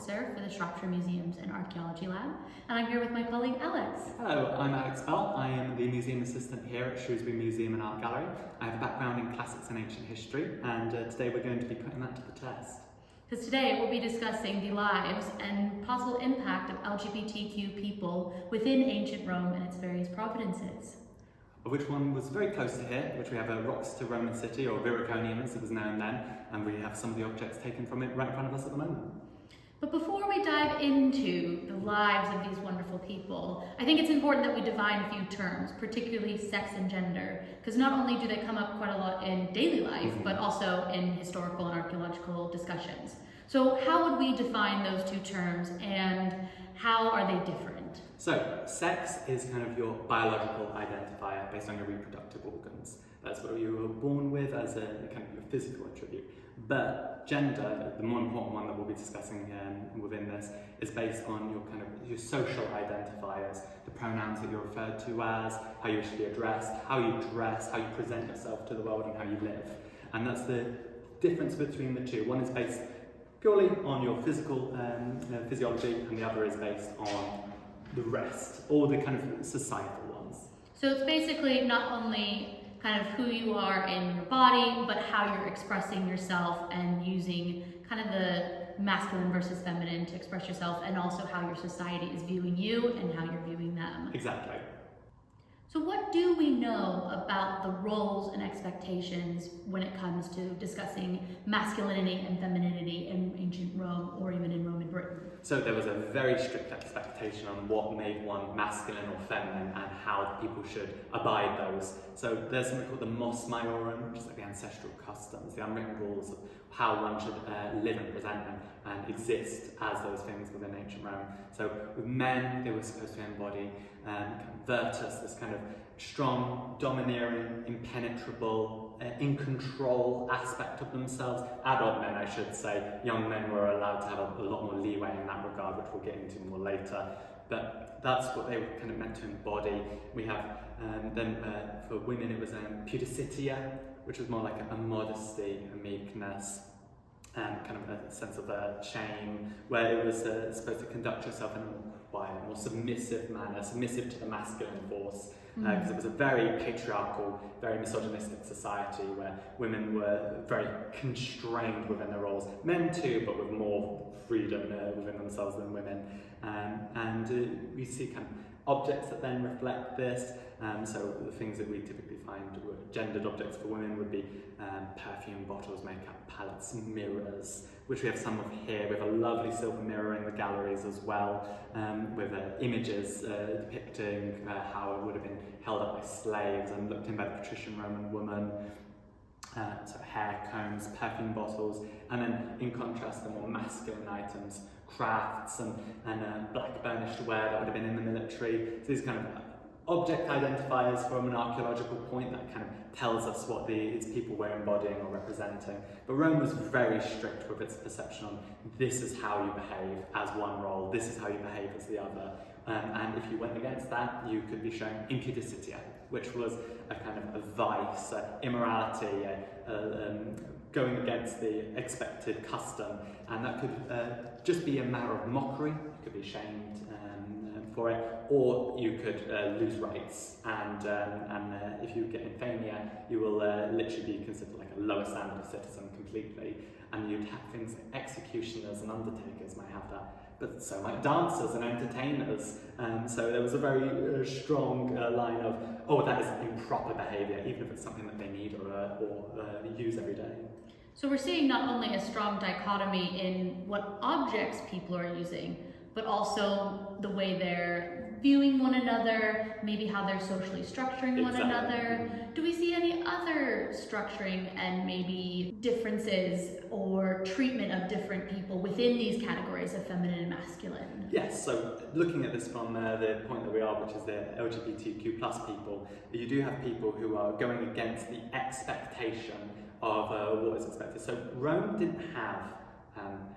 Officer for the Shropshire Museums and Archaeology Lab, and I'm here with my colleague Alex. Hello, I'm Alex Bell. I am the Museum Assistant here at Shrewsbury Museum and Art Gallery. I have a background in classics and ancient history, and today we're going to be putting that to the test. Because today we'll be discussing the lives and possible impact of LGBTQ people within ancient Rome and its various providences. Of which one was very close to here, which we have a rocks to Roman city, or Viroconium as it was known then, and we have some of the objects taken from it right in front of us at the moment. But before we dive into the lives of these wonderful people, I think it's important that we define a few terms, particularly sex and gender, because not only do they come up quite a lot in daily life, but also in historical and archaeological discussions. So how would we define those two terms, and how are they different? So, sex is kind of your biological identifier based on your reproductive organs. That's what you were born with as a kind of your physical attribute. But gender, the more important one that we'll be discussing within this, is based on your kind of your social identifiers, the pronouns that you're referred to as, how you should be addressed, how you dress, how you present yourself to the world, and how you live. And that's the difference between the two. One is based purely on your physical physiology, and the other is based on the rest, all the kind of societal ones. So it's basically not only kind of who you are in your body, but how you're expressing yourself and using kind of the masculine versus feminine to express yourself, and also how your society is viewing you and how you're viewing them. Exactly. So what do we know about the roles and expectations when it comes to discussing masculinity and femininity in ancient Rome, or even in Roman Britain? So there was a very strict expectation on what made one masculine or feminine and how people should abide those. So there's something called the mos maiorum, which is like the ancestral customs, the unwritten rules of how one should live and present and exist as those things within ancient Rome. So with men, they were supposed to embody virtus, this kind of strong, domineering, impenetrable, in control aspect of themselves. Adult men, I should say. Young men were allowed to have a lot more leeway in that regard, which we'll get into more later. But that's what they were kind of meant to embody. We have then for women it was pudicitia, which was more like a modesty, a meekness, kind of a sense of shame, where it was supposed to conduct yourself in a more quiet, more submissive manner, submissive to the masculine force, because it was a very patriarchal, very misogynistic society where women were very constrained within their roles. Men too, but with more freedom within themselves than women. And we see kind of objects that then reflect this. So the things that we typically find were gendered objects for women would be perfume bottles, makeup palettes, mirrors, which we have some of here. We have a lovely silver mirror in the galleries as well, with images depicting how it would have been held up by slaves and looked in by the patrician Roman woman. So hair combs, perfume bottles, and then in contrast the more masculine items, crafts and black burnished wear that would have been in the military. So these kind of object identifiers from an archaeological point that kind of tells us what its people were embodying or representing. But Rome was very strict with its perception on this is how you behave as one role, this is how you behave as the other. And if you went against that, you could be shown impudicitia, which was a kind of a vice, immorality, going against the expected custom. And that could just be a matter of mockery. You could be shamed for it, or you could lose rights, and if you get infamia, you will literally be considered like a lower standard of citizen completely, and you'd have things like executioners and undertakers might have that, but so might dancers and entertainers. So there was a very strong line of, oh, that is improper behaviour, even if it's something that they need or use every day. So we're seeing not only a strong dichotomy in what objects people are using, but also the way they're viewing one another, maybe how they're socially structuring one another. Do we see any other structuring and maybe differences or treatment of different people within these categories of feminine and masculine? Yes, so looking at this from the point that we are, which is the LGBTQ plus people, you do have people who are going against the expectation of what is expected. So Rome didn't have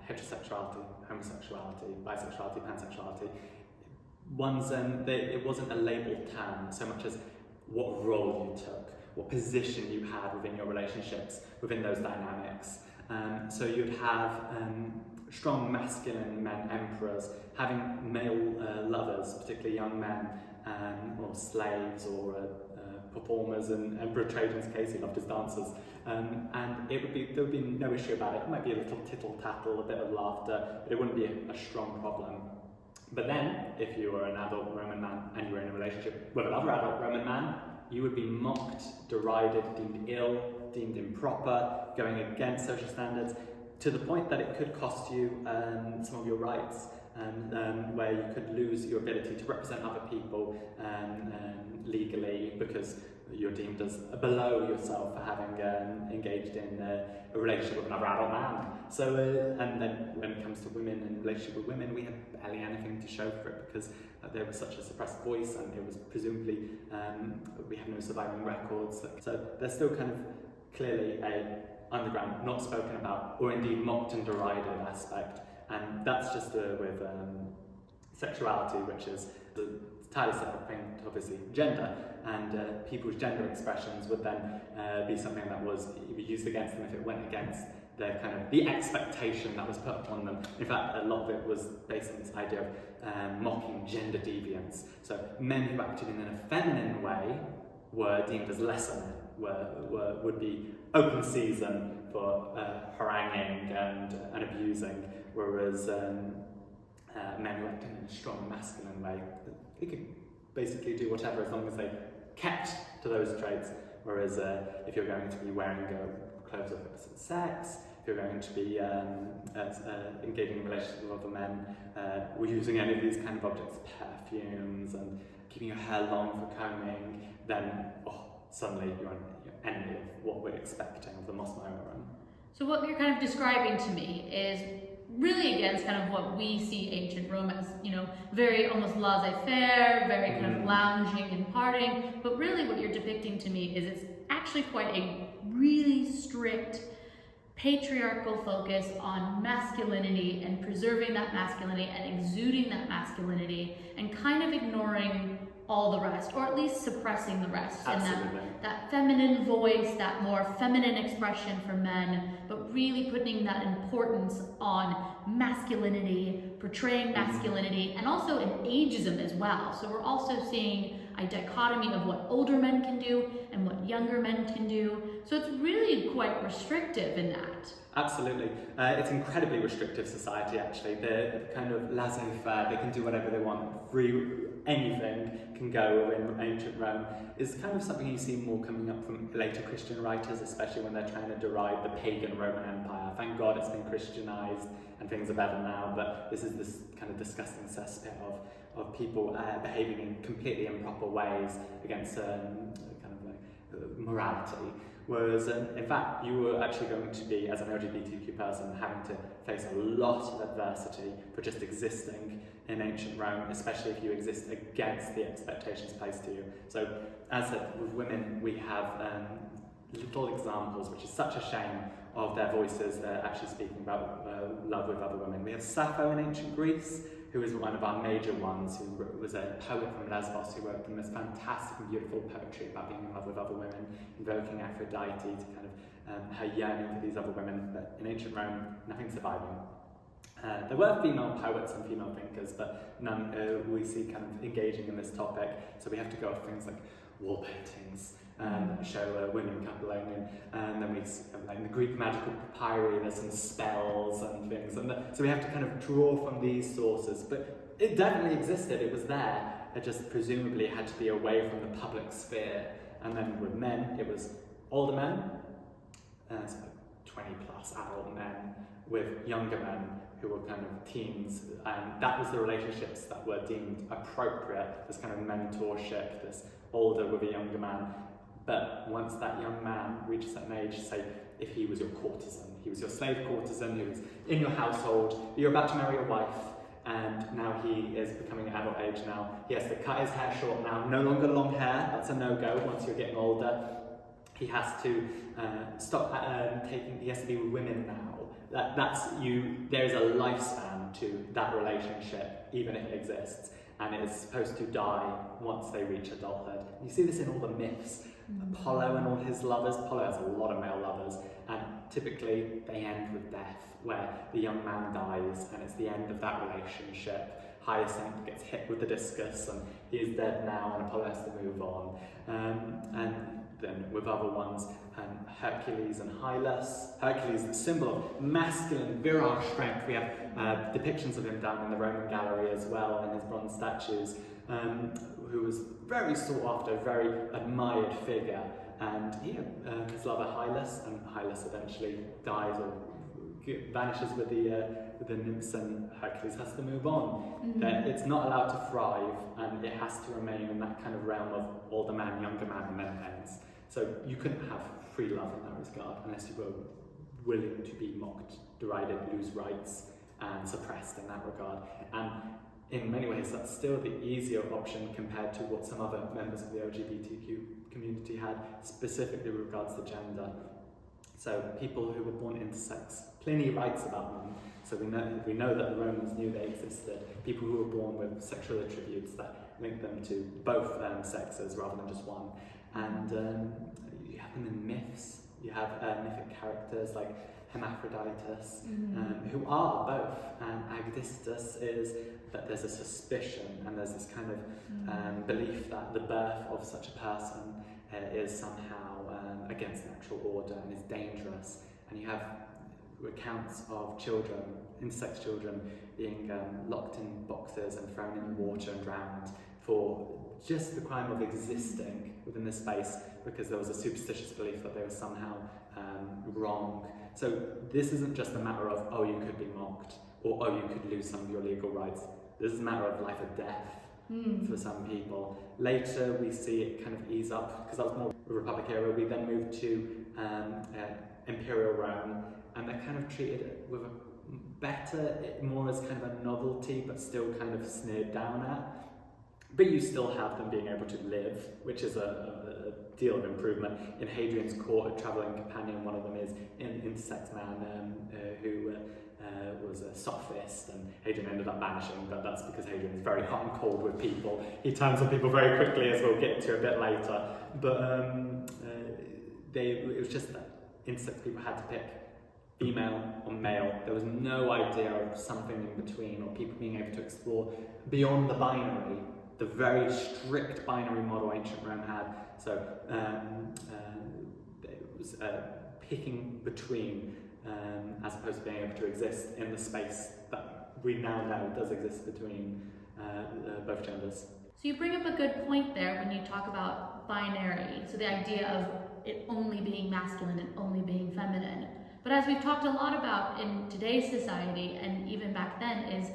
heterosexuality, homosexuality, bisexuality, pansexuality. It wasn't a labelled term so much as what role you took, what position you had within your relationships, within those dynamics. So you'd have strong masculine men emperors, having male lovers, particularly young men, or slaves, or performers, and Emperor Trajan's case, he loved his dancers, and there would be no issue about it. It might be a little tittle-tattle, a bit of laughter, but it wouldn't be a strong problem. But then, if you were an adult Roman man and you were in a relationship with another adult Roman man, you would be mocked, derided, deemed ill, deemed improper, going against social standards, to the point that it could cost you some of your rights, where you could lose your ability to represent other people legally, because you're deemed as below yourself for having engaged in a relationship with another adult man. So, and then when it comes to women and relationship with women, we have barely anything to show for it, because there was such a suppressed voice, and it was presumably, we have no surviving records. So there's still kind of clearly a underground, not spoken about, or indeed mocked and derided aspect. And that's just with sexuality, which is the entirely separate thing to obviously gender, and people's gender expressions would then be something that was used against them if it went against their kind of the expectation that was put upon them. In fact, a lot of it was based on this idea of mocking gender deviance. So men who acted in a feminine way were deemed as lesser men, would be open season for haranguing and abusing, whereas men who acted in a strong masculine way, they could basically do whatever as long as they kept to those traits. Whereas if you're going to be wearing clothes of opposite sex, if you're going to be engaging in relationships with other men, or using any of these kind of objects, perfumes, and keeping your hair long for combing, then suddenly you're an enemy of what we're expecting of the Mos Maiorum. So what you're kind of describing to me is really against kind of what we see ancient Rome as, very almost laissez-faire, very kind of lounging and partying, but really what you're depicting to me is it's actually quite a really strict patriarchal focus on masculinity and preserving that masculinity and exuding that masculinity and kind of ignoring all the rest, or at least suppressing the rest. Absolutely. And that feminine voice, that more feminine expression for men, but really putting that importance on masculinity, portraying masculinity, and also in ageism as well. So we're also seeing a dichotomy of what older men can do and what younger men can do. So it's really quite restrictive in that. Absolutely. It's incredibly restrictive society, actually. They're kind of laissez-faire, they can do whatever they want, anything can go in ancient Rome. Is kind of something you see more coming up from later Christian writers, especially when they're trying to deride the pagan Roman Empire. Thank God it's been Christianized and things are better now, but this is this kind of disgusting cesspit of people behaving in completely improper ways against morality. Whereas, in fact, you were actually going to be, as an LGBTQ person, having to face a lot of adversity for just existing in ancient Rome, especially if you exist against the expectations placed to you. So, as said, with women, we have little examples, which is such a shame, of their voices actually speaking about love with other women. We have Sappho in ancient Greece, who is one of our major ones, who was a poet from Lesbos who wrote the most fantastic and beautiful poetry about being in love with other women, invoking Aphrodite to kind of her yearning for these other women. But in ancient Rome, nothing surviving. There were female poets and female thinkers, but none we see kind of engaging in this topic. So we have to go off things like wall paintings, show women coupling, and then we like in the Greek magical papyri, there's some spells and things, and so we have to kind of draw from these sources. But it definitely existed; it was there. It just presumably had to be away from the public sphere. And then with men, it was older men, so 20-plus adult men, with younger men who were kind of teens, and that was the relationships that were deemed appropriate. This kind of mentorship, this older with a younger man. But once that young man reached a certain age, say if he was your courtesan, he was your slave courtesan, he was in your household, you're about to marry a wife, and now he is becoming adult age now. He has to cut his hair short now, no longer long hair, that's a no-go once you're getting older. He has to stop he has to be with women now. There is a lifespan to that relationship, even if it exists. and it is supposed to die once they reach adulthood. You see this in all the myths. Apollo and all his lovers, Apollo has a lot of male lovers, and typically they end with death, where the young man dies and it's the end of that relationship. Hyacinth gets hit with the discus and he is dead now, and Apollo has to move on. And then with other ones, Hercules and Hylas. Hercules, the symbol of masculine, virile strength. We have depictions of him down in the Roman gallery as well, in his bronze statues, who was very sought after, very admired figure. And he had his lover Hylas, and Hylas eventually dies or vanishes with the nymphs, and Hercules has to move on. It's not allowed to thrive, and it has to remain in that kind of realm of older man, younger man, and then ends. So you couldn't have free love in that regard unless you were willing to be mocked, derided, lose rights, and suppressed in that regard. And in many ways, that's still the easier option compared to what some other members of the LGBTQ community had, specifically with regards to gender. So people who were born intersex, Pliny writes about them, so we know that the Romans knew they existed. People who were born with sexual attributes that link them to both sexes rather than just one. And you have them in myths. You have mythic characters like Hermaphroditus, who are both. And Agdistus is that there's a suspicion and there's this kind of belief that the birth of such a person is somehow against natural order and is dangerous. And you have accounts of children, intersex children, being locked in boxes and thrown in the water and drowned for just the crime of existing within this space, because there was a superstitious belief that they were somehow wrong. So this isn't just a matter of, oh, you could be mocked, or oh, you could lose some of your legal rights. This is a matter of life or death for some people. Later we see it kind of ease up, because that was more Republic era. We then move to Imperial Rome, and they're kind of treated with a better, more as kind of a novelty, but still kind of sneered down at. But you still have them being able to live, which is a deal of improvement. In Hadrian's court, a travelling companion, one of them is an intersex man who was a sophist, and Hadrian ended up banishing, but that's because Hadrian is very hot and cold with people. He turns on people very quickly, as we'll get to a bit later. But it was just that intersex people had to pick female or male. There was no idea of something in between, or people being able to explore beyond the binary, the very strict binary model ancient Rome had. So it was picking between, as opposed to being able to exist in the space that we now know does exist between both genders. So you bring up a good point there when you talk about binary, so the idea of it only being masculine and only being feminine. But as we've talked a lot about in today's society, and even back then, is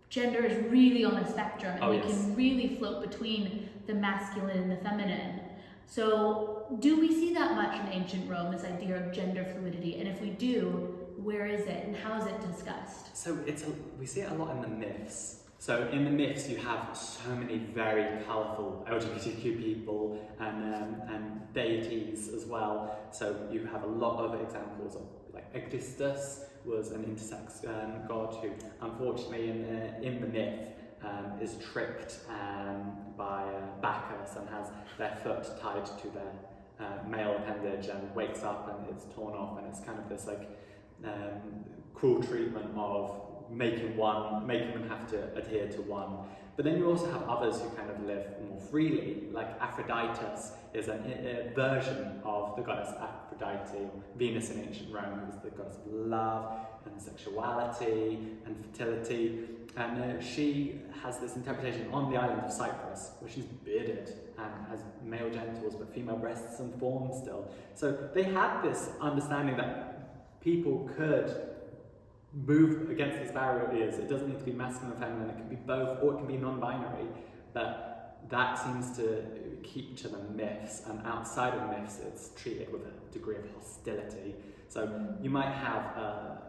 gender is really on a spectrum, and we can really float between the masculine and the feminine. So do we see that much in ancient Rome, this idea of gender fluidity? And if we do, where is it and how is it discussed? So we see it a lot in the myths. So in the myths you have so many very colourful LGBTQ people and deities as well. So you have a lot of examples of, like, Agdistus was an intersex god who, unfortunately, in the myth, is tricked by Bacchus and has their foot tied to their male appendage and wakes up and it's torn off, and it's kind of this cruel treatment of making them have to adhere to one. But then you also have others who kind of live more freely, like Aphroditus is a version of the goddess Aphrodite, or Venus in ancient Rome, who was the goddess of love and sexuality and fertility. And she has this interpretation on the island of Cyprus, where she's bearded and has male genitals but female breasts and forms still. So they had this understanding that people could move against these barriers. It doesn't need to be masculine or feminine, it can be both, or it can be non-binary. But that seems to keep to the myths, and outside of myths it's treated with a degree of hostility. So you might have a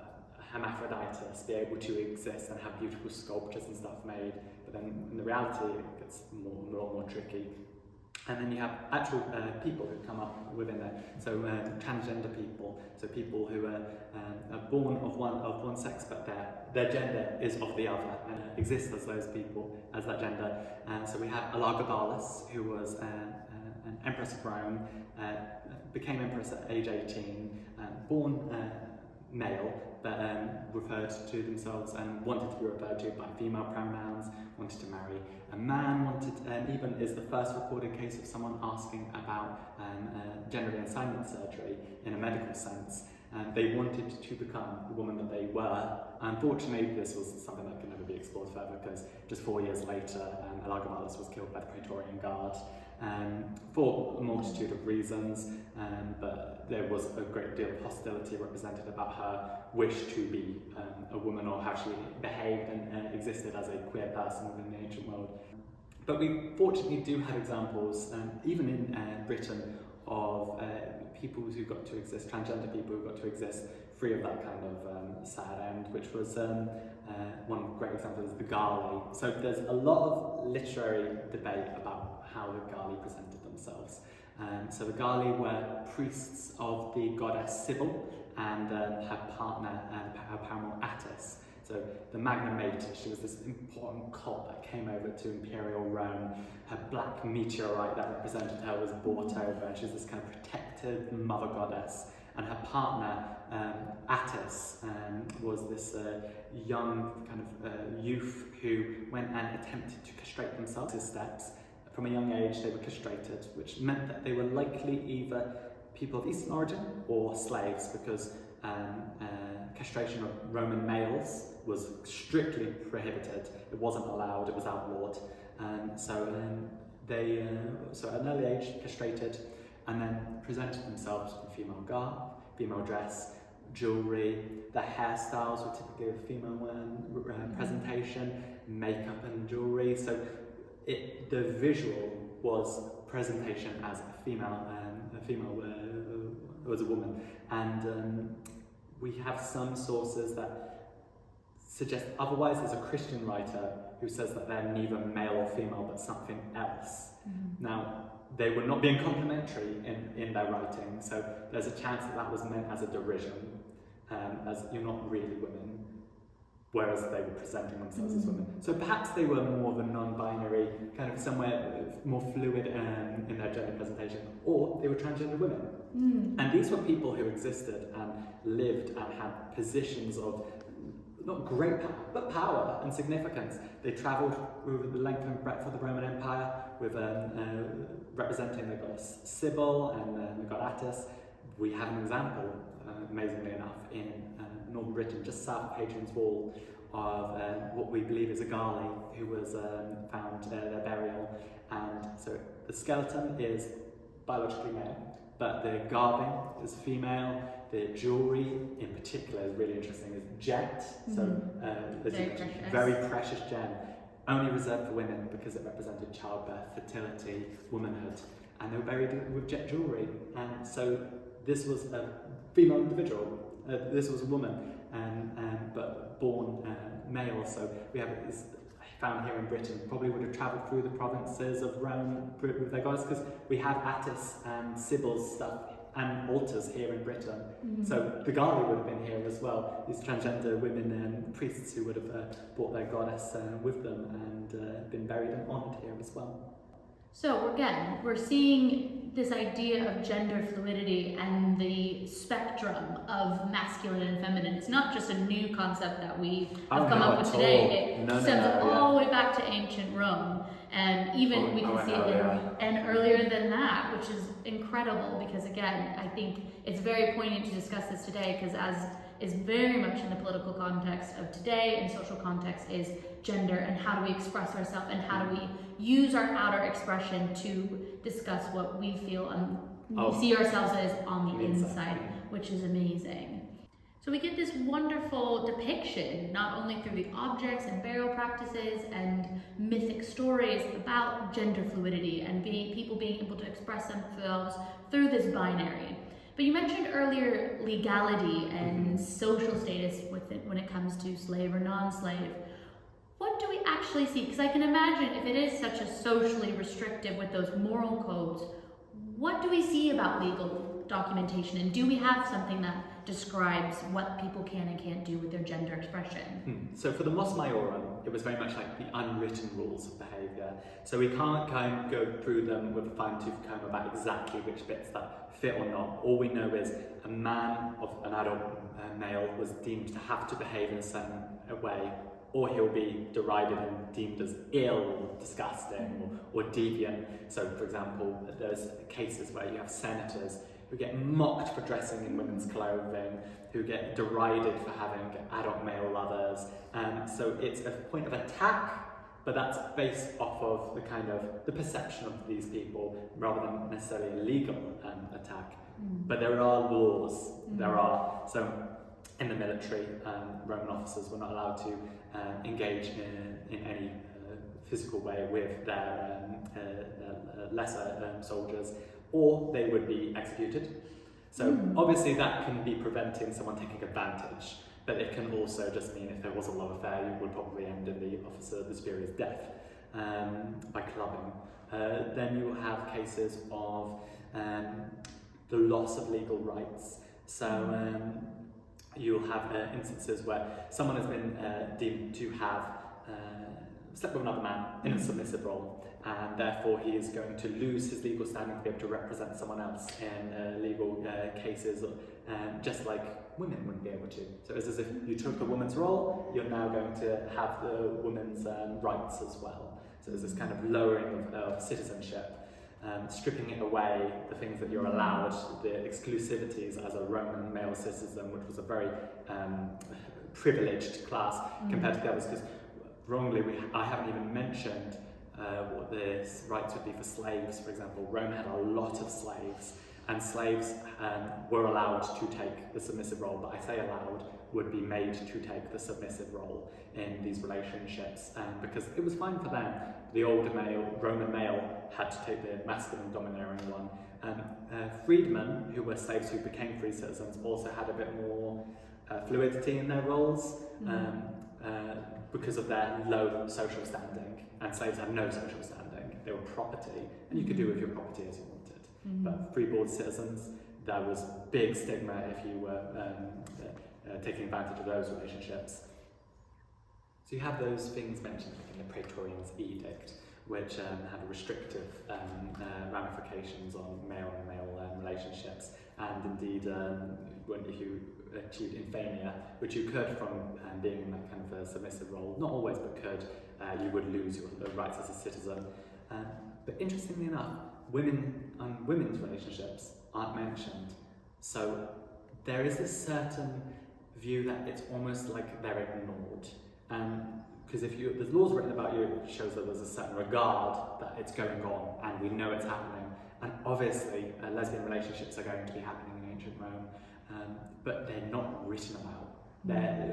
Hermaphroditus be able to exist and have beautiful sculptures and stuff made, but then in the reality it gets more tricky. And then you have actual people who come up within there. So transgender people, so people who are born of one sex, but their gender is of the other and exist as those people, as that gender. So we have Elagabalus, who was an empress of Rome, became empress at age 18, born male, but referred to themselves and wanted to be referred to by female pronouns, wanted to marry a man, even is the first recorded case of someone asking about gender reassignment surgery in a medical sense. They wanted to become the woman that they were. Unfortunately, this was something that could never be explored further because just 4 years later, Elagabalus was killed by the Praetorian Guard for a multitude of reasons, but there was a great deal of hostility represented about her wish to be a woman or how she behaved and existed as a queer person within the ancient world. But we fortunately do have examples, even in Britain, of people who got to exist, transgender people who got to exist free of that kind of sad end, which was one great example is the Galli. So there's a lot of literary debate about how the Galli presented themselves. So the Galli were priests of the goddess Sibyl and her partner, her paramour Attis. So the Magna Mater, she was this important cult that came over to Imperial Rome. Her black meteorite that represented her was brought over, and she was this kind of protected mother goddess. And her partner, Attis, was this young kind of youth who went and attempted to castrate themselves. His steps. From a young age, they were castrated, which meant that they were likely either people of Eastern origin or slaves, because castration of Roman males was strictly prohibited. It wasn't allowed, it was outlawed. So at an early age, castrated, and then presented themselves in female garb, female dress, jewellery. Their hairstyles were typically a female presentation, makeup and jewellery. So the visual was presentation as a female was a woman. And we have some sources that suggest otherwise. There's a Christian writer who says that they're neither male or female but something else. Now, they were not being complimentary in their writing, so there's a chance that was meant as a derision, as you're not really women, whereas they were presenting themselves as women. So perhaps they were more of a non-binary, kind of somewhere more fluid in their gender presentation, or they were transgender women. And these were people who existed and lived and had positions of not great power, but power and significance. They travelled over the length and breadth of the Roman Empire with representing the goddess Sibyl and the god Attis. We have an example, amazingly enough, in northern Britain, just south of Hadrian's Wall, of what we believe is a Galli who was found their burial. And so the skeleton is biologically male, but the garbing is female. The jewellery in particular is really interesting, is jet. So very precious gem, only reserved for women because it represented childbirth, fertility, womanhood, and they were buried with jet jewellery. And so this was a female individual. This was a woman, but born male. So we have this found here in Britain. Probably would have travelled through the provinces of Rome with their goddess, because we have Attis and Sibyl's stuff and altars here in Britain. So the Galli would have been here as well. These transgender women and priests who would have brought their goddess with them and been buried and honoured here as well. So again, we're seeing this idea of gender fluidity and the spectrum of masculine and feminine. It's not just a new concept that we have come up with today. It stems all the way back to ancient Rome. And even we can see it and earlier than that, which is incredible, because again, I think it's very poignant to discuss this today, because as is very much in the political context of today and social context is gender, and how do we express ourselves, and how do we use our outer expression to discuss what we feel and we see ourselves as on the inside, which is amazing. So we get this wonderful depiction, not only through the objects and burial practices and mythic stories about gender fluidity and people being able to express themselves through this binary. But you mentioned earlier legality and social status when it comes to slave or non-slave. What do we actually actually see, because I can imagine if it is such a socially restrictive with those moral codes, what do we see about legal documentation, and do we have something that describes what people can and can't do with their gender expression? So for the Mos Maiorum, it was very much like the unwritten rules of behaviour. So we can't go through them with a fine-tooth comb about exactly which bits that fit or not. All we know is a man of an adult male was deemed to have to behave in a certain way, or he'll be derided and deemed as ill, disgusting, or deviant. So for example, there's cases where you have senators who get mocked for dressing in women's clothing, who get derided for having adult male lovers. So it's a point of attack, but that's based off of the kind of the perception of these people rather than necessarily a legal attack. But there are laws, so in the military, Roman officers were not allowed to engage in any physical way with their lesser soldiers, or they would be executed. So obviously that can be preventing someone taking advantage, but it can also just mean if there was a love affair, you would probably end in the superior's death by clubbing. Then you have cases of the loss of legal rights. So you'll have instances where someone has been deemed to have slept with another man in a submissive role, and therefore he is going to lose his legal standing to be able to represent someone else in legal cases, just like women wouldn't be able to. So it's as if you took the woman's role, you're now going to have the woman's rights as well. So there's this kind of lowering of citizenship, stripping it away, the things that you're allowed, the exclusivities as a Roman male citizen, which was a very privileged class compared to the others, because wrongly, I haven't even mentioned what the rights would be for slaves, for example. Rome had a lot of slaves, and slaves were allowed to take the submissive role, but I say allowed, would be made to take the submissive role in these relationships, because it was fine for them. The older male, Roman male, had to take the masculine domineering one. Freedmen, who were slaves who became free citizens, also had a bit more fluidity in their roles. Because of their low social standing, and slaves had no social standing. They were property, and you could do with your property as you wanted. But freeboard citizens, there was big stigma if you were taking advantage of those relationships. So you have those things mentioned like in the Praetorian's Edict, which had restrictive ramifications on male and male relationships, and indeed if you achieved infamia, which you could from being in that kind of a submissive role, not always, but could, you would lose your rights as a citizen. But interestingly enough, women's relationships aren't mentioned. So there is this certain view that it's almost like they're ignored. Because if there's laws written about you, it shows that there's a certain regard that it's going on, and we know it's happening. And obviously, lesbian relationships are going to be happening in ancient Rome, but they're not written about.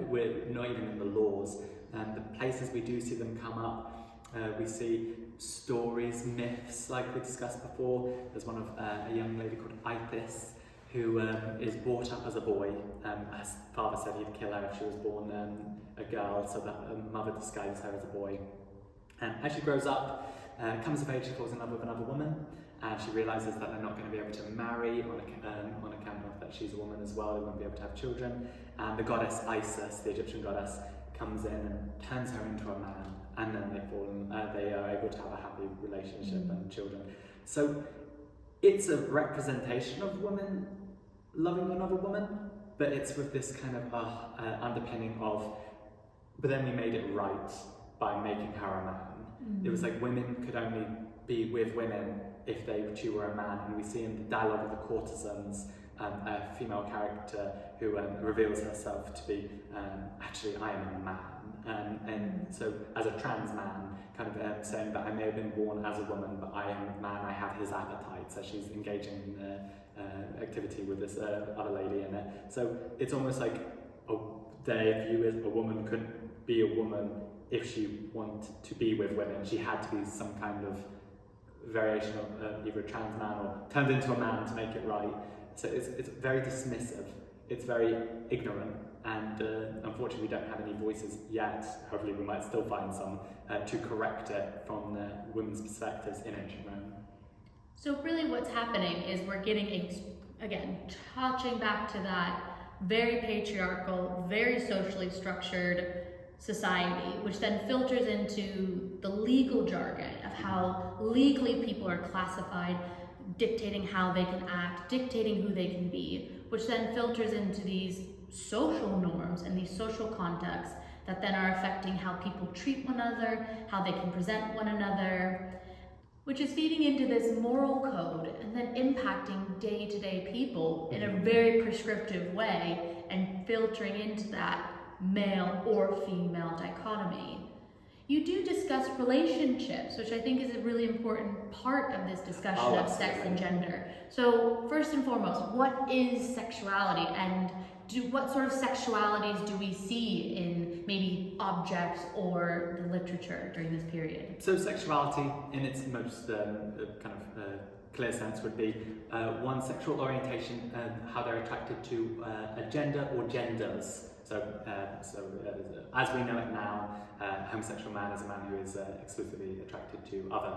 We're not even in the laws. The places we do see them come up, we see stories, myths, like we discussed before. There's one of a young lady called Antinous, who is brought up as a boy. Her father said he'd kill her if she was born a girl, so that her mother disguised her as a boy. As she grows up, comes of age, she falls in love with another woman, and she realises that they're not going to be able to marry on account of that she's a woman as well. They won't be able to have children. And the goddess Isis, the Egyptian goddess, comes in and turns her into a man, and then they are able to have a happy relationship and children. So it's a representation of women loving another woman, but it's with this kind of underpinning of, but then we made it right by making her a man. It was like women could only be with women if she were a man, and we see in the dialogue of the courtesans a female character who reveals herself to be, actually, I am a man. And so as a trans man, kind of saying that I may have been born as a woman, but I am a man, I have his appetite. So she's engaging in activity with this other lady in it. So it's almost like their view is a woman couldn't be a woman if she wanted to be with women. She had to be some kind of variation of either a trans man or turned into a man to make it right. So it's very dismissive, it's very ignorant, and unfortunately we don't have any voices yet, hopefully we might still find some, to correct it from the women's perspectives in ancient Rome. So really what's happening is we're getting, again, touching back to that very patriarchal, very socially structured society, which then filters into the legal jargon of how legally people are classified, dictating how they can act, dictating who they can be, which then filters into these social norms and these social contexts that then are affecting how people treat one another, how they can present one another, which is feeding into this moral code and then impacting day-to-day people in a very prescriptive way and filtering into that male or female dichotomy. You do discuss relationships, which I think is a really important part of this discussion of sex and gender. So first and foremost, what is sexuality, and what sort of sexualities do we see in maybe objects or the literature during this period? So sexuality in its most clear sense would be one's sexual orientation and how they're attracted to a gender or genders. So as we know it now, a homosexual man is a man who is exclusively attracted to other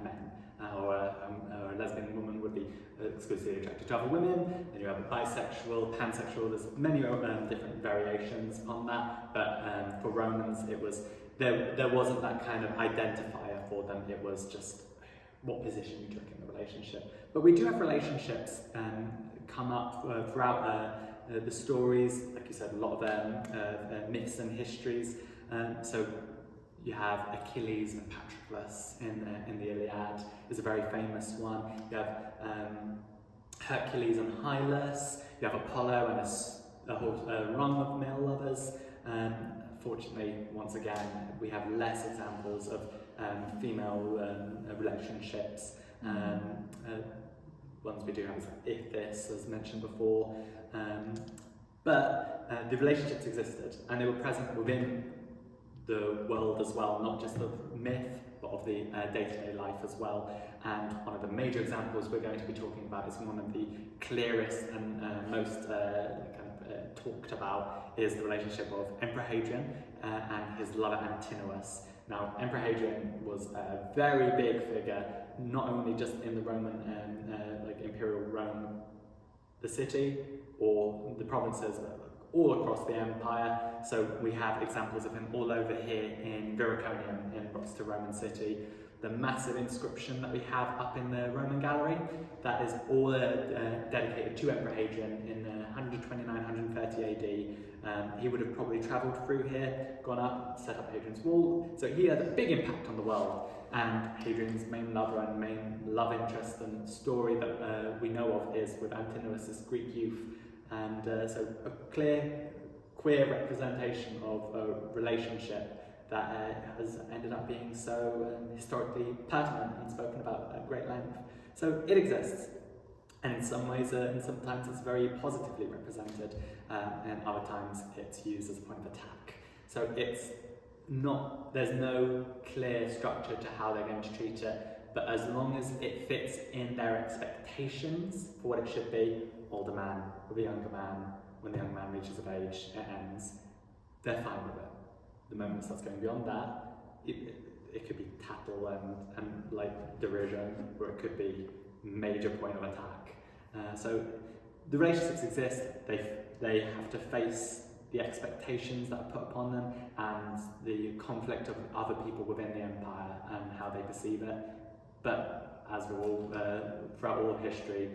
men, or a lesbian woman would be exclusively attracted to other women. Then you have a bisexual, pansexual. There's many different variations on that. But for Romans, it was there wasn't that kind of identifier for them. It was just what position you took in the relationship. But we do have relationships come up throughout the stories, like you said, a lot of myths and histories. So you have Achilles and Patroclus in the Iliad is a very famous one. You have Hercules and Hylas. You have Apollo and a whole rung of male lovers. Fortunately, once again, we have less examples of female relationships. Ones we do have is Ithis, as mentioned before. But the relationships existed, and they were present within the world as well, not just of myth, but of the day-to-day life as well. And one of the major examples we're going to be talking about is one of the clearest and most talked about is the relationship of Emperor Hadrian and his lover Antinous. Now, Emperor Hadrian was a very big figure, not only just in the Roman Imperial Rome, the city, or the provinces, all across the empire. So we have examples of him all over here in Viroconium in Rochester, Roman city. The massive inscription that we have up in the Roman gallery, that is all dedicated to Emperor Hadrian in 129, 130 AD. He would have probably travelled through here, gone up, set up Hadrian's Wall. So he had a big impact on the world. And Hadrian's main lover and main love interest and story that we know of is with Antinous, this Greek youth. And so a clear, queer representation of a relationship that has ended up being so historically pertinent and spoken about at great length. So it exists, and in some ways, and sometimes it's very positively represented, and other times it's used as a point of attack. So it's not, there's no clear structure to how they're going to treat it, but as long as it fits in their expectations for what it should be, older man with a younger man, when the young man reaches of age, it ends, they're fine with it. The moment it starts going beyond that, it could be tattle and like derision, or it could be major point of attack. So the relationships exist, they have to face the expectations that are put upon them and the conflict of other people within the empire and how they perceive it. But as we're all, throughout all of history,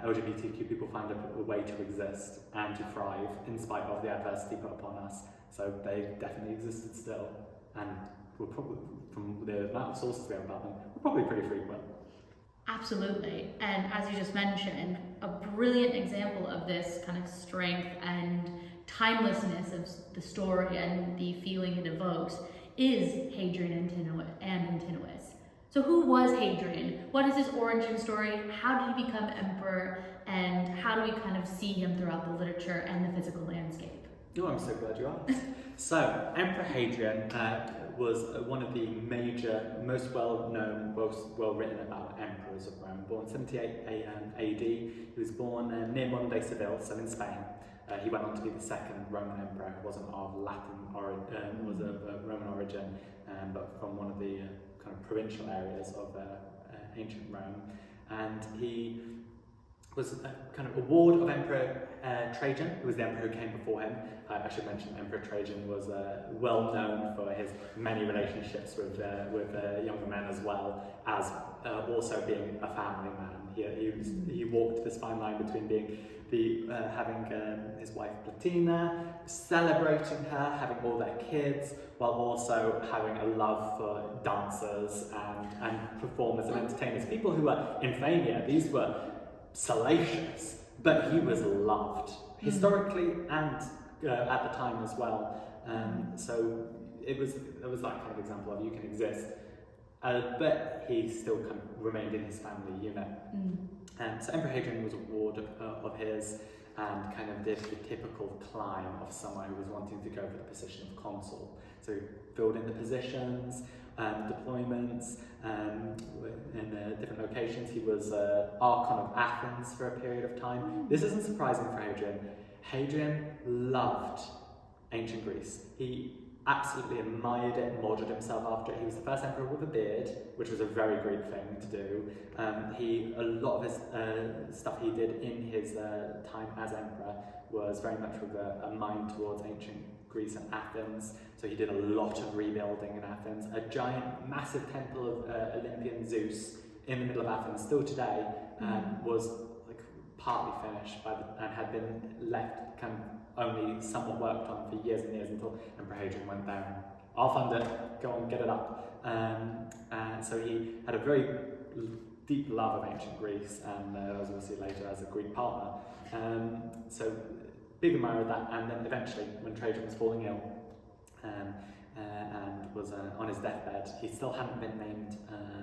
LGBTQ people find a way to exist and to thrive in spite of the adversity put upon us. So they definitely existed still, and we're probably, from the amount of sources we have about them, we're probably pretty frequent. Absolutely, and as you just mentioned, a brilliant example of this kind of strength and timelessness of the story and the feeling it evokes is Hadrian and Antinous. So who was Hadrian? What is his origin story? How did he become emperor? And how do we kind of see him throughout the literature and the physical landscape? Oh, I'm so glad you asked. So, Emperor Hadrian was one of the major, most well-known, well-written about emperors of Rome. Born 78 AD, he was born near modern-day Seville, so in Spain. He went on to be the second Roman emperor, who wasn't of Latin origin, was of Roman origin, but from one of the kind of provincial areas of ancient Rome. And he was a kind of a ward of Emperor Trajan, who was the emperor who came before him. I should mention Emperor Trajan was well known for his many relationships with younger men, as well as also being a family man. He walked this fine line between being having his wife Platina, celebrating her, having all their kids, while also having a love for dancers and performers and entertainers. People who were infamia, these were salacious, but he was loved historically and at the time as well. So it was that kind of example of you can exist, but he still kind of remained in his family unit. So Emperor Hadrian was a ward of his, and kind of did the typical climb of someone who was wanting to go for the position of consul. So filled in the positions, deployments in different locations. He was Archon of Athens for a period of time. This isn't surprising for Hadrian. Hadrian loved ancient Greece. He absolutely admired it and modelled himself after it. He was the first emperor with a beard, which was a very Greek thing to do. A lot of his stuff he did in his time as emperor was very much with a mind towards ancient Greece and Athens. So he did a lot of rebuilding in Athens. A giant, massive temple of Olympian Zeus in the middle of Athens, still today, was like partly finished and had been left kind of only somewhat worked on for years and years until Emperor Hadrian went there and I'll fund it, go on, get it up. And so he had a very deep love of ancient Greece, and as we'll see later, as a Greek partner. So big admirer of that, and then eventually when Trajan was falling ill and was on his deathbed, he still hadn't been named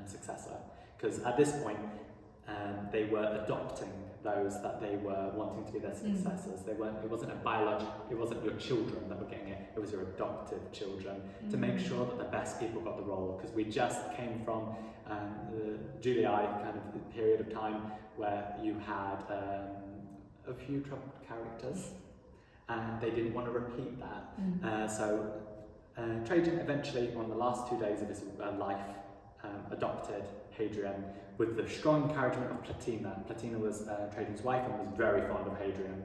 successor, because at this point they were adopting those that they were wanting to be their successors. They weren't. It wasn't a biological. It wasn't your children that were getting it. It was your adoptive children, to make sure that the best people got the role. Because we just came from the Julii kind of period of time where you had a few troubled characters, and they didn't want to repeat that. So Trajan eventually, on the last 2 days of his life, adopted Hadrian with the strong encouragement of Platina. Platina was Trajan's wife and was very fond of Hadrian.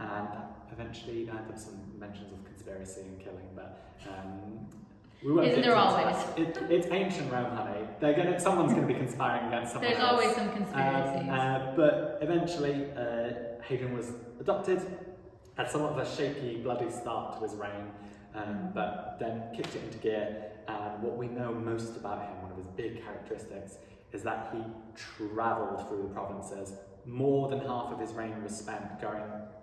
And eventually there were some mentions of conspiracy and killing, but we won't. Isn't there always? It's ancient Rome, honey. Someone's going to be conspiring against someone There's else. always some conspiracies. But eventually Hadrian was adopted, had somewhat of a shaky, bloody start to his reign, but then kicked it into gear. And what we know most about him, one of his big characteristics, is that he travelled through the provinces. More than half of his reign was spent going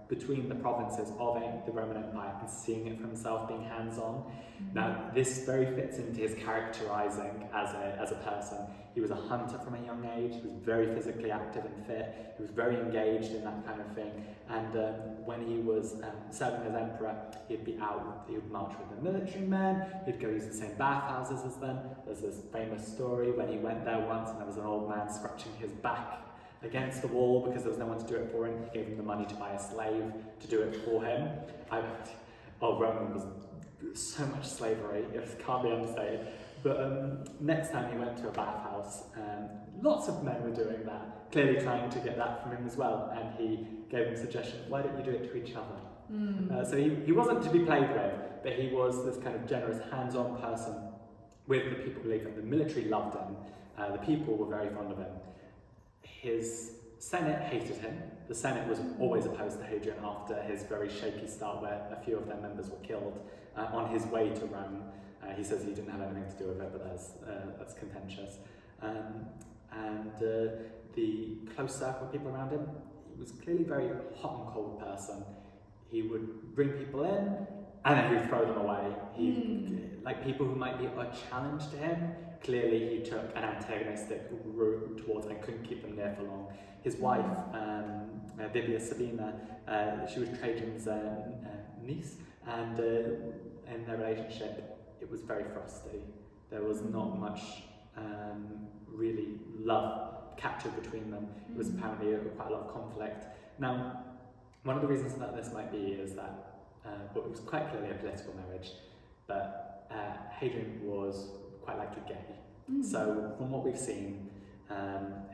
between the provinces of the Roman Empire and seeing it for himself, being hands-on. Now, this very fits into his characterising as a person. He was a hunter from a young age. He was very physically active and fit. He was very engaged in that kind of thing. And when he was serving as emperor, he'd be out, he would march with the military men, he'd go use the same bathhouses as them. There's this famous story when he went there once and there was an old man scratching his back against the wall because there was no one to do it for him. He gave him the money to buy a slave to do it for him. Roman was so much slavery, it can't be understated. But next time he went to a bathhouse, lots of men were doing that, clearly trying to get that from him as well, and he gave him a suggestion, why don't you do it to each other? So he wasn't to be played with, but he was this kind of generous, hands-on person with the people who believed him. The military loved him, the people were very fond of him. His Senate hated him. The Senate was always opposed to Hadrian after his very shaky start where a few of their members were killed on his way to Rome. He says he didn't have anything to do with it, but that's contentious. The close circle of people around him, he was clearly a very hot and cold person. He would bring people in and then he would throw them away. Like people who might be a challenge to him, clearly he took an antagonistic route towards and couldn't keep them near for long. His wife, Vibia Sabina, she was Trajan's niece, and in their relationship it was very frosty. There was not much really love captured between them. It was apparently quite a lot of conflict. Now, One of the reasons that this might be is that well, it was quite clearly a political marriage, but Hadrian was quite likely gay. So from what we've seen,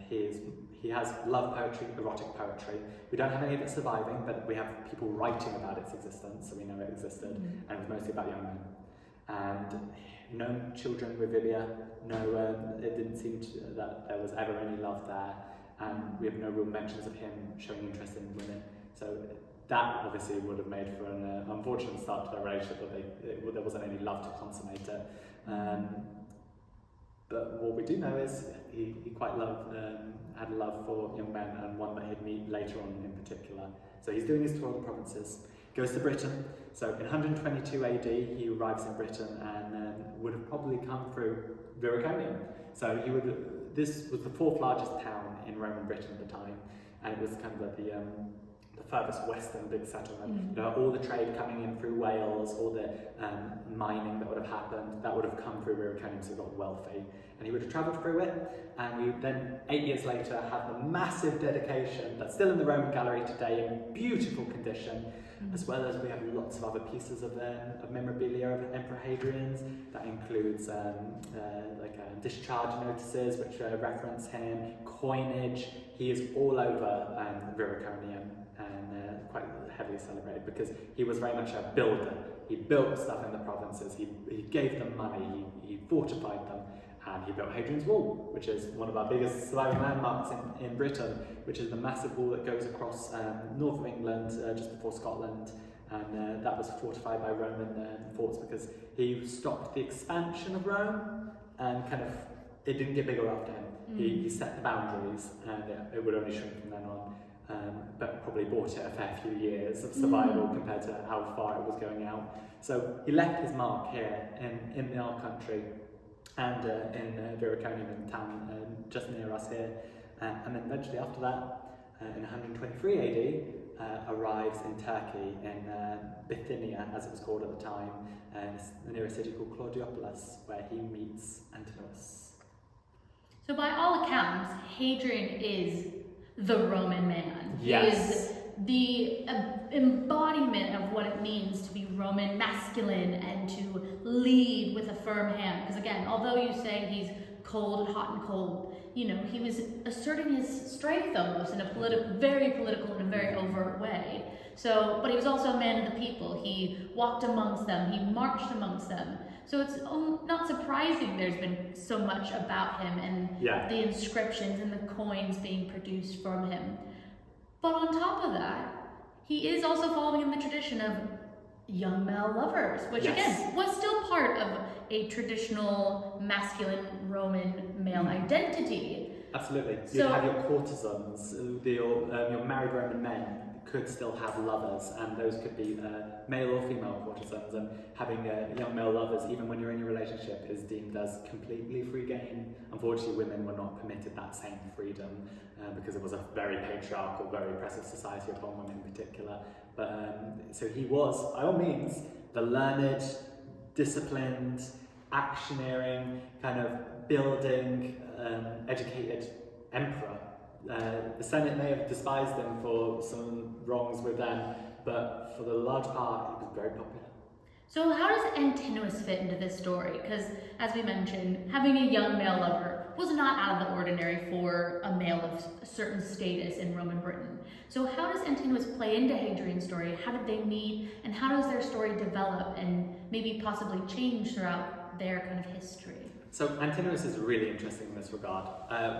he has love poetry, erotic poetry. We don't have any of it surviving, but we have people writing about its existence, so we know it existed, and it was mostly about young men. And no children with Vibia, it didn't seem that there was ever any love there, and we have no real mentions of him showing interest in women. So that obviously would have made for an unfortunate start to their relationship, that there wasn't any love to consummate it. But what we do know is he quite had a love for young men, and one that he'd meet later on in particular. So he's doing his tour of the provinces, goes to Britain. So in 122 AD, he arrives in Britain and would have probably come through Viroconium. So this was the fourth largest town in Roman Britain at the time, and it was kind of the furthest western big settlement. You know, all the trade coming in through Wales, all the mining that would have happened, that would have come through Viroconium, so he got wealthy. And he would have travelled through it, and we then, 8 years later, have the massive dedication that's still in the Roman Gallery today in beautiful condition, as well as we have lots of other pieces of memorabilia of Emperor Hadrian's. That includes discharge notices, which reference him, coinage. He is all over Viroconium, and quite heavily celebrated because he was very much a builder. He built stuff in the provinces, he gave them money, he fortified them, and he built Hadrian's Wall, which is one of our biggest surviving landmarks in Britain, which is the massive wall that goes across north of England, just before Scotland, and that was fortified by Roman forts because he stopped the expansion of Rome, and it didn't get bigger after him. He set the boundaries, and it would only shrink from then on. But probably bought it a fair few years of survival compared to how far it was going out. So he left his mark here in our country, and in Viroconium, in the town just near us here. And then eventually after that, in 123 AD, arrives in Turkey, in Bithynia, as it was called at the time, near a city called Claudiopolis, where he meets Antinous. So by all accounts, Hadrian is the Roman man. Yes. He is the embodiment of what it means to be Roman masculine and to lead with a firm hand. Because again, although you say he's cold, hot and cold, he was asserting his strength almost in a very political and a very overt way. So, but he was also a man of the people. He walked amongst them, he marched amongst them. So it's not surprising there's been so much about him and the inscriptions and the coins being produced from him. But on top of that, he is also following in the tradition of young male lovers, which again was still part of a traditional masculine Roman male identity. Absolutely. You'd have your courtesans, your married Roman men could still have lovers, and those could be male or female courtesans, and having young male lovers, even when you're in a relationship, is deemed as completely free game. Unfortunately, women were not permitted that same freedom because it was a very patriarchal, very oppressive society upon women in particular. But so he was, by all means, the learned, disciplined, actioneering, kind of building, educated emperor. The Senate may have despised him for some wrongs with them, but for the large part, he was very popular. So how does Antinous fit into this story? Because, as we mentioned, having a young male lover was not out of the ordinary for a male of a certain status in Roman Britain. So how does Antinous play into Hadrian's story? How did they meet? And how does their story develop and maybe possibly change throughout their kind of history? So Antinous is really interesting in this regard.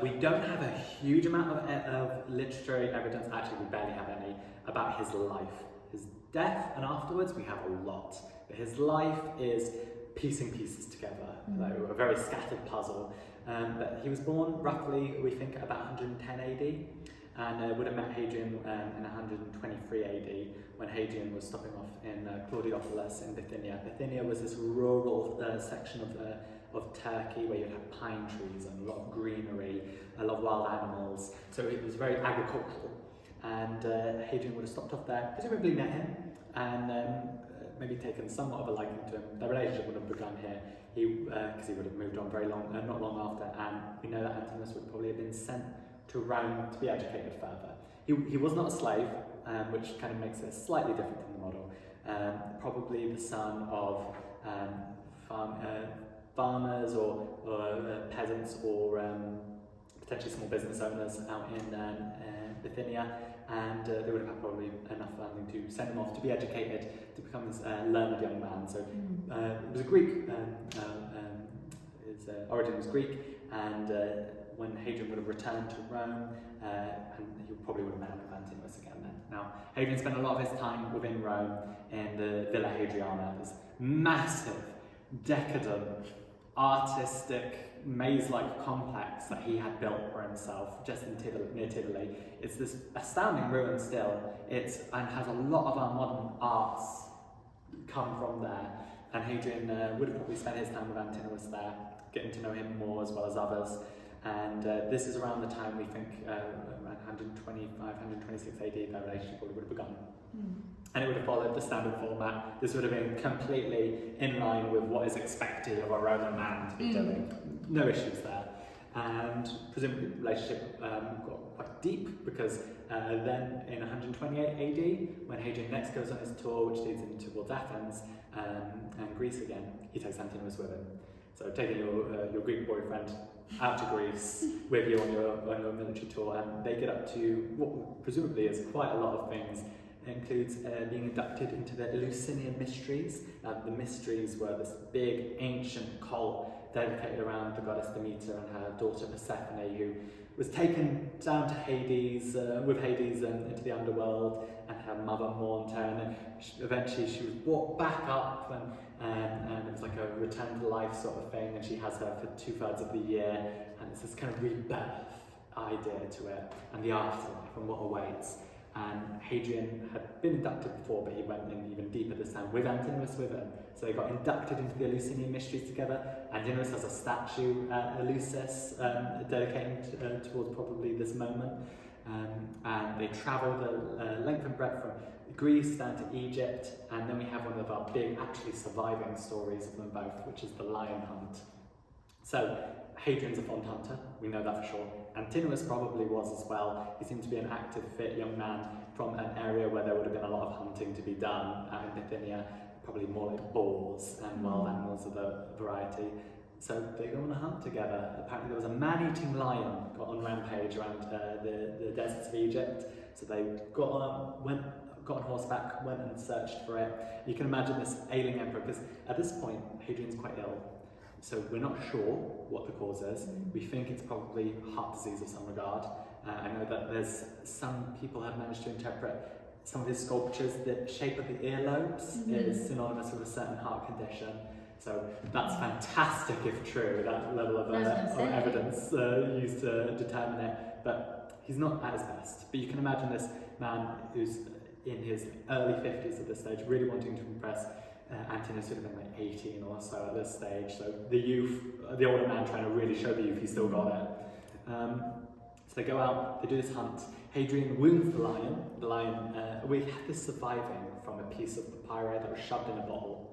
We don't have a huge amount of literary evidence, actually we barely have any, about his life. His death and afterwards we have a lot. But his life is piecing pieces together, like a very scattered puzzle. But he was born roughly, we think, about 110 AD, and would have met Hadrian in 123 AD, when Hadrian was stopping off in Claudiopolis in Bithynia. Bithynia was this rural section of Turkey where you'd have pine trees and a lot of greenery, a lot of wild animals, so it was very agricultural. And Hadrian would have stopped off there, presumably met him, and maybe taken somewhat of a liking to him. Their relationship would have begun here, because he would have moved on not long after, and we know that Antinous would probably have been sent to Rome to be educated further. He was not a slave, which kind of makes it slightly different from the model. Probably the son of farmers or peasants or potentially small business owners out in Bithynia, and they would have had probably enough funding to send him off to be educated, to become this learned young man. So it was a Greek, his origin was Greek, and when Hadrian would have returned to Rome, and he probably would have met with Antinous again then. Now, Hadrian spent a lot of his time within Rome in the Villa Hadriana, this massive, decadent, artistic, maze-like complex that he had built for himself just near Tivoli. It's this astounding ruin still. And has a lot of our modern arts come from there. And Hadrian would have probably spent his time with Antinous there, getting to know him more as well as others. And this is around the time we think, around 125, 126 AD, their relationship probably would have begun. And it would have followed the standard format. This would have been completely in line with what is expected of a Roman man to be doing. No issues there. And presumably the relationship got quite deep, because then in 128 AD, when Hadrian next goes on his tour, which leads him towards Athens and Greece again, he takes Antinous with him. So taking your Greek boyfriend out to Greece with you on your military tour, and they get up to what presumably is quite a lot of things. It includes being inducted into the Eleusinian Mysteries. The Mysteries were this big ancient cult dedicated around the goddess Demeter and her daughter Persephone, who was taken down to Hades, with Hades into the underworld, and her mother mourned her, and then eventually she was brought back up, and it was like a return to life sort of thing, and she has her for 2/3 of the year, and it's this kind of rebirth idea to it, and the afterlife and what awaits. And Hadrian had been inducted before, but he went in even deeper this time with Antinous with him. So they got inducted into the Eleusinian Mysteries together. Antinous has a statue at Eleusis dedicating towards probably this moment. And they travel the length and breadth from Greece down to Egypt. And then we have one of our big, actually surviving stories of them both, which is the lion hunt. So Hadrian's a fond hunter, we know that for sure. Antinous probably was as well. He seemed to be an active, fit young man from an area where there would have been a lot of hunting to be done out in Bithynia, probably more like boars and wild animals of the variety. So they go on a hunt together. Apparently there was a man-eating lion got on rampage around the deserts of Egypt. So they got on horseback, went and searched for it. You can imagine this ailing emperor, because at this point Hadrian's quite ill. So we're not sure what the cause is. We think it's probably heart disease of some regard. I know that there's some people have managed to interpret some of his sculptures, the shape of the earlobes is synonymous with a certain heart condition. So that's fantastic if true, that level of evidence used to determine it. But he's not at his best. But you can imagine this man who's in his early 50s at this stage, really wanting to impress. Antinous would have been like 18 or so at this stage, so the youth, the older man trying to really show the youth he's still got it. So they go out, they do this hunt. Hadrian wounds the lion. We have this surviving from a piece of papyri that was shoved in a bottle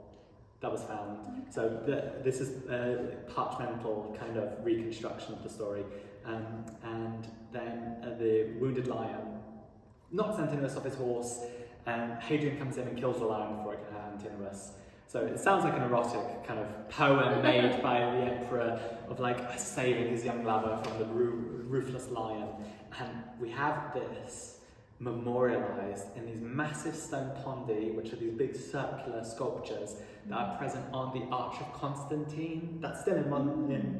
that was found. So this is a parchmental kind of reconstruction of the story. And then the wounded lion knocks Antinous off his horse, and Hadrian comes in and kills the lion before it can have Antinous. So it sounds like an erotic kind of poem made by the emperor of like saving his young lover from the ruthless lion. And we have this memorialized in these massive stone tondi, which are these big circular sculptures that are present on the Arch of Constantine. That's still in modern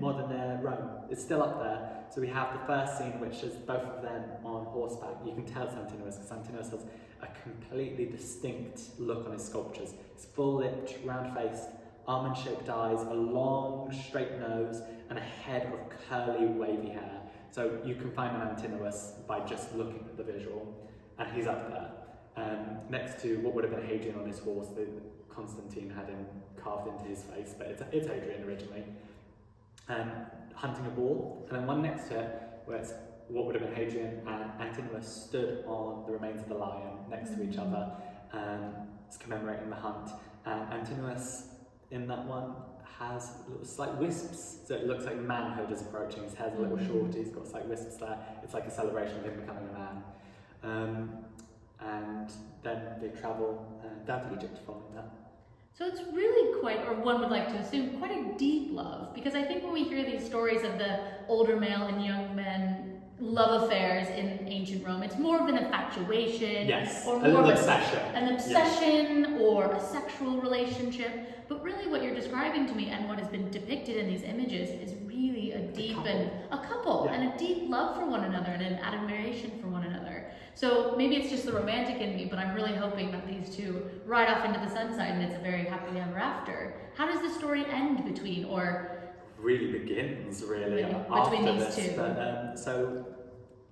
Rome. It's still up there. So we have the first scene, which is both of them on horseback. You can tell it's Antinous, because Antinous has a completely distinct look on his sculptures. It's full-lipped, round-faced, almond-shaped eyes, a long, straight nose, and a head of curly, wavy hair. So you can find an Antinous by just looking at the visual, and he's up there. Next to what would have been Hadrian on his horse, that Constantine had him carved into his face, but it's Hadrian originally. Hunting a boar, and then one next to it, where it's what would have been Hadrian and Antinous stood on the remains of the lion next to each other, it's commemorating the hunt. And Antinous in that one has little slight wisps, so it looks like manhood is approaching. His hair's a little short, he's got slight wisps there. It's like a celebration of him becoming a man. And then they travel down to Egypt following that. So it's really quite, or one would like to assume, quite a deep love, because I think when we hear these stories of the older male and young men love affairs in ancient Rome, it's more of an infatuation, yes, or more of obsession. an obsession, or a sexual relationship. But really what you're describing to me and what has been depicted in these images is really a deep and a deep love for one another and an admiration for one another. So maybe it's just the romantic in me, but I'm really hoping that these two ride off into the sunset and it's a very happily ever after. How does the story end between, or really begins between after these this? two? But, so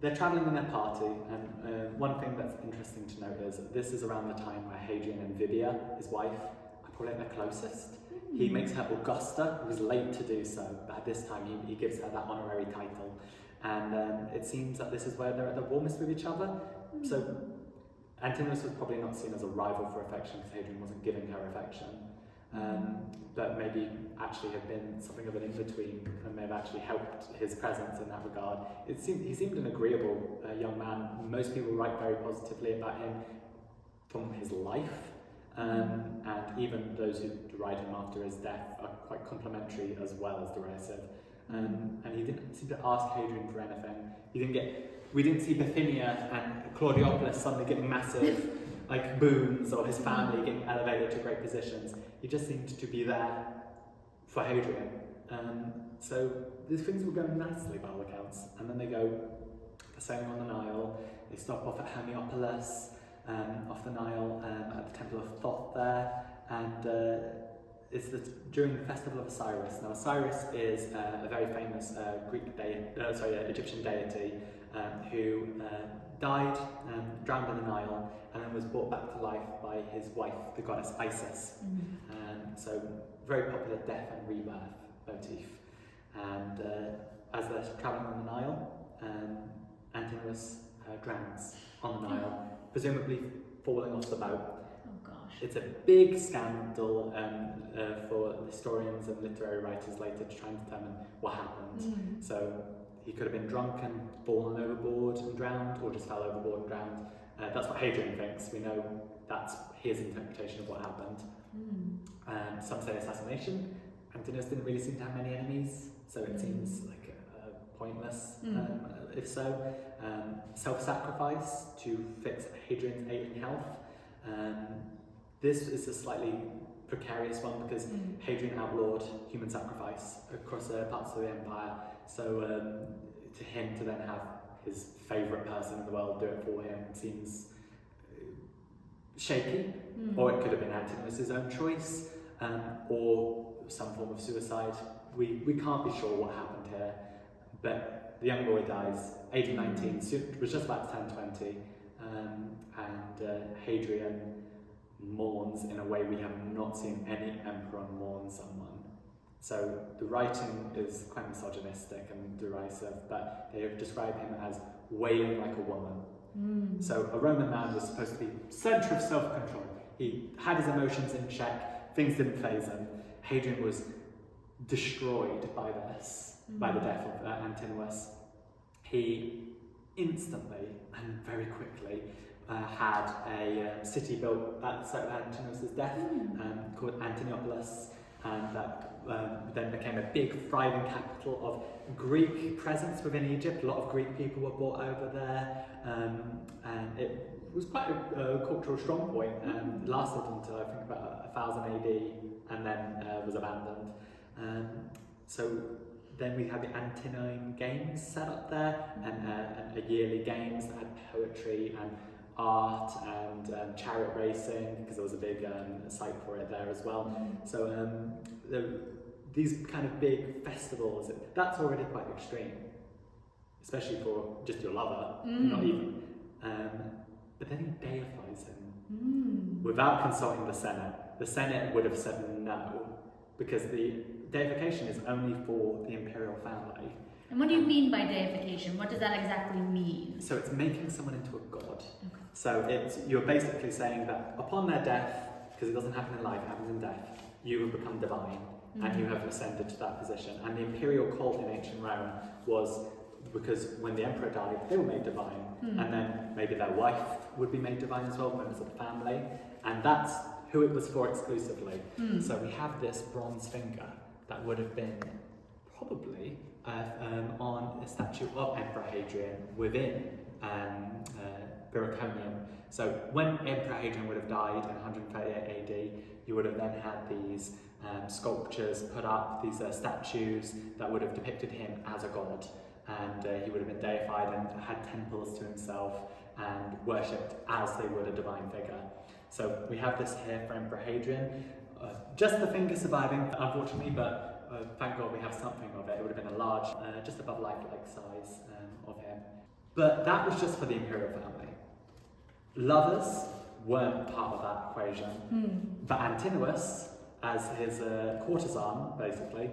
they're travelling in their party, and one thing that's interesting to note is that this is around the time where Hadrian and Vivia, his wife, are probably their closest. He makes her Augusta, who's late to do so, but at this time he gives her that honorary title. And it seems that this is where they're at their warmest with each other. So Antinous was probably not seen as a rival for affection because Hadrian wasn't giving her affection. But maybe actually had been something of an in-between and may have actually helped his presence in that regard. He seemed an agreeable young man. Most people write very positively about him from his life. And even those who deride him after his death are quite complimentary as well as derisive. And he didn't seem to ask Hadrian for anything. We didn't see Bithynia and Claudiopolis suddenly getting massive boons, or his family getting elevated to great positions. He just seemed to be there for Hadrian. So these things were going nicely by all accounts. And then they're sailing on the Nile. They stop off at Hermopolis, off the Nile, at the Temple of Thoth there, and it's during the festival of Osiris. Now, Osiris is a very famous Egyptian deity who died, drowned in the Nile, and then was brought back to life by his wife, the goddess Isis. So, very popular death and rebirth motif. And as they're travelling on the Nile, Antinous drowns on the Nile, presumably falling off the boat. It's a big scandal for historians and literary writers later to try and determine what happened. So he could have been drunk and fallen overboard and drowned, or just fell overboard and drowned. That's what Hadrian thinks. We know that's his interpretation of what happened. Some say assassination. Antinous didn't really seem to have many enemies, so it seems like pointless, if so. Self-sacrifice to fix Hadrian's ailing health. This is a slightly precarious one because Hadrian outlawed human sacrifice across parts of the empire. So to him to then have his favourite person in the world do it for him seems shaky. Or it could have been Antinous' own choice, or some form of suicide. We can't be sure what happened here. But the young boy dies, age of 19, was just about to turn 20, and Hadrian mourns in a way we have not seen any emperor mourn someone. So the writing is quite misogynistic and derisive, but they describe him as wailing like a woman. So a Roman man was supposed to be centre of self-control. He had his emotions in check, things didn't faze him. Hadrian was destroyed by this, by the death of Antinous. He instantly and very quickly had a city built at Antinous' death called Antinopolis, and that then became a big thriving capital of Greek presence within Egypt. A lot of Greek people were brought over there, and it was quite a cultural strong point. It lasted until I think about 1000 AD, and then was abandoned. So then we had the Antinine Games set up there, and a yearly games that had poetry and art and chariot racing, because there was a big site for it there as well. So these kind of big festivals, that's already quite extreme, especially for just your lover, not even. But then he deifies him without consulting the Senate. The Senate would have said no, because the deification is only for the imperial family. And what do you mean by deification? What does that exactly mean? So it's making someone into a god. So you're basically saying that upon their death, because it doesn't happen in life, it happens in death, you have become divine and you have ascended to that position. And the imperial cult in ancient Rome was because when the emperor died, they were made divine, and then maybe their wife would be made divine as well, members of the family, and that's who it was for exclusively. So we have this bronze finger that would have been probably on a statue of Emperor Hadrian within Viroconium. So when Emperor Hadrian would have died in 138 AD, you would have then had these sculptures put up, these statues that would have depicted him as a god, and he would have been deified and had temples to himself and worshipped as they would a divine figure. So we have this here for Emperor Hadrian. Just the finger surviving, unfortunately, but thank God we have something of it. It would have been a large, just above lifelike size of him. But that was just for the imperial family. Lovers weren't part of that equation. But Antinous, as his courtesan, basically,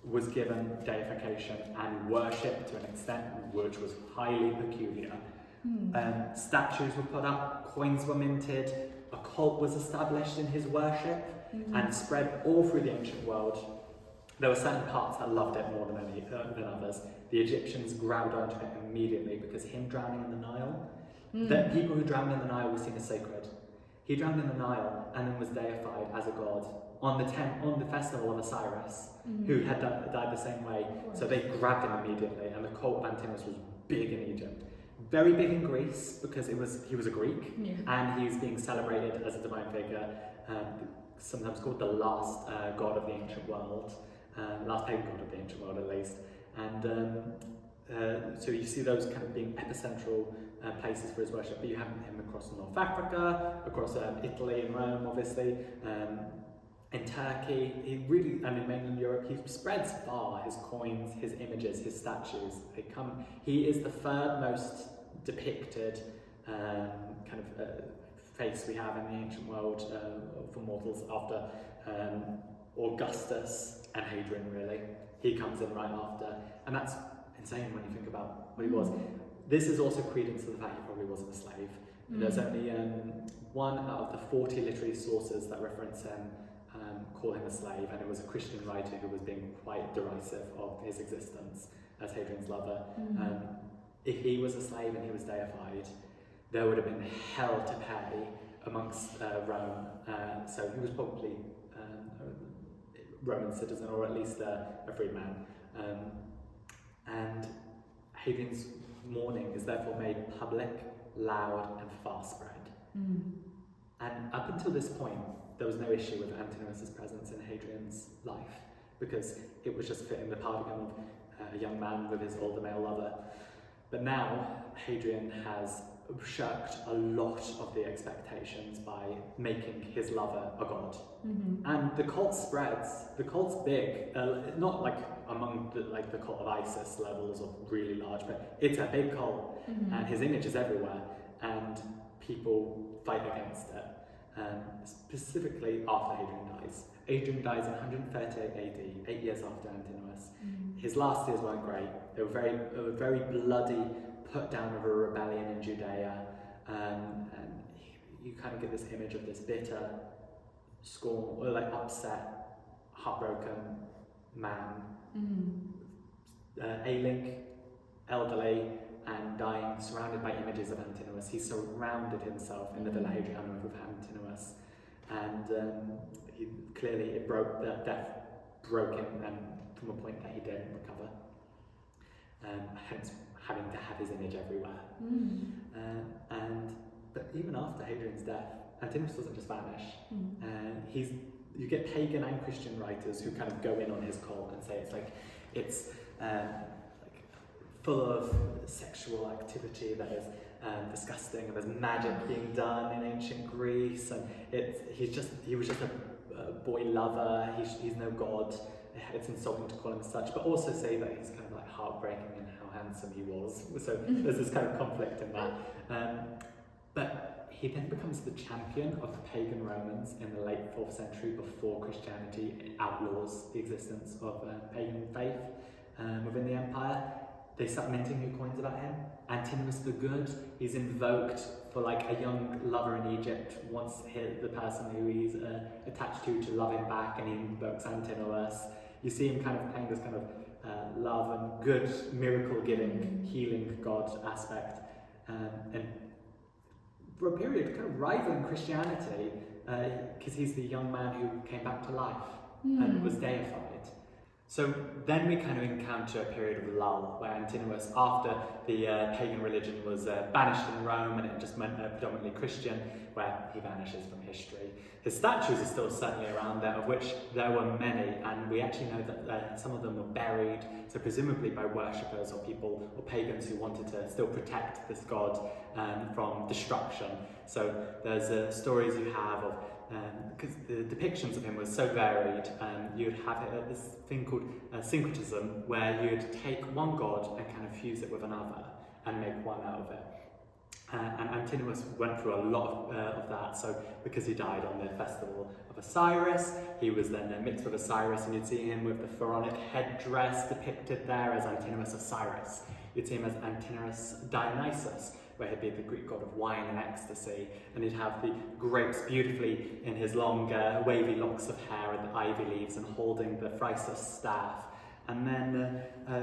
was given deification and worship to an extent which was highly peculiar. Statues were put up, coins were minted, a cult was established in his worship and spread all through the ancient world. There were certain parts that loved it more than others. The Egyptians grabbed onto it immediately because him drowning in the Nile, the people who drowned in the Nile were seen as sacred. He drowned in the Nile and then was deified as a god on the festival of Osiris, who had died the same way. So they grabbed him immediately, and the cult of Antinous was big in Egypt. Very big in Greece because he was a Greek, and he was being celebrated as a divine figure, sometimes called the last god of the ancient world, last pagan god of the ancient world at least. And so you see those kind of being epicentral places for his worship, but you have him across North Africa, across Italy and Rome, obviously, in Turkey, and in mainland Europe. He spreads far, his coins, his images, his statues. He is the third most depicted face we have in the ancient world for mortals after Augustus and Hadrian, really. He comes in right after, and that's insane when you think about what he was. This is also credence to the fact he probably wasn't a slave. There's only one out of the 40 literary sources that reference him call him a slave, and it was a Christian writer who was being quite derisive of his existence as Hadrian's lover. If he was a slave and he was deified, there would have been hell to pay amongst Rome. So he was probably a Roman citizen, or at least a freedman. And Hadrian's mourning is therefore made public, loud, and far spread. And up until this point, there was no issue with Antinous' presence in Hadrian's life, because it was just fitting the paradigm of a young man with his older male lover. But now, Hadrian has shirked a lot of the expectations by making his lover a god. And the cult spreads. The cult's big, not like among the cult of Isis levels of really large, but it's a big cult, and his image is everywhere, and people fight against it. Specifically after Hadrian dies. Hadrian dies in 138 AD, 8 years after Antinous. His last years weren't great. They were very bloody put down of a rebellion in Judea, and you kind of get this image of this bitter, scorn, or upset, heartbroken man, ailing, elderly, and dying, surrounded by images of Antinous. He surrounded himself in the Villa Hadrianum with Antinous, and death broke him, and from a point that he didn't recover. Hence having to have his image everywhere. But even after Hadrian's death, Antinous doesn't just vanish. You get pagan and Christian writers who kind of go in on his cult and say it's full of sexual activity that is disgusting, and there's magic being done in ancient Greece, and he was just a boy lover. He's no god. It's insulting to call him such, but also say that he's kind of heartbreaking in how handsome he was. So there's this kind of conflict in that. But he then becomes the champion of the pagan Romans in the late 4th century, before Christianity outlaws the existence of pagan faith within the empire. They start minting new coins about him. Antinous the Good, he's invoked for a young lover in Egypt, wants the person who he's attached to love him back, and he invokes Antinous. You see him kind of playing this kind of love and good, miracle-giving, healing God aspect, and for a period kind of rivaling Christianity, because he's the young man who came back to life and was deified. So then we kind of encounter a period of lull, where Antinous, after the pagan religion was banished in Rome and it just went predominantly Christian, where he vanishes from history. His statues are still certainly around there, of which there were many, and we actually know that some of them were buried, so presumably by worshippers or people or pagans who wanted to still protect this god from destruction. So there's stories you have of, because the depictions of him were so varied, you'd have this thing called syncretism, where you'd take one god and kind of fuse it with another and make one out of it. And Antinous went through a lot of that, so because he died on the festival of Osiris, he was then mixed with Osiris, and you'd see him with the pharaonic headdress depicted there as Antinous Osiris. You'd see him as Antinous Dionysus, where he'd be the Greek god of wine and ecstasy, and he'd have the grapes beautifully in his long wavy locks of hair and the ivy leaves, and holding the Phrysus staff. And then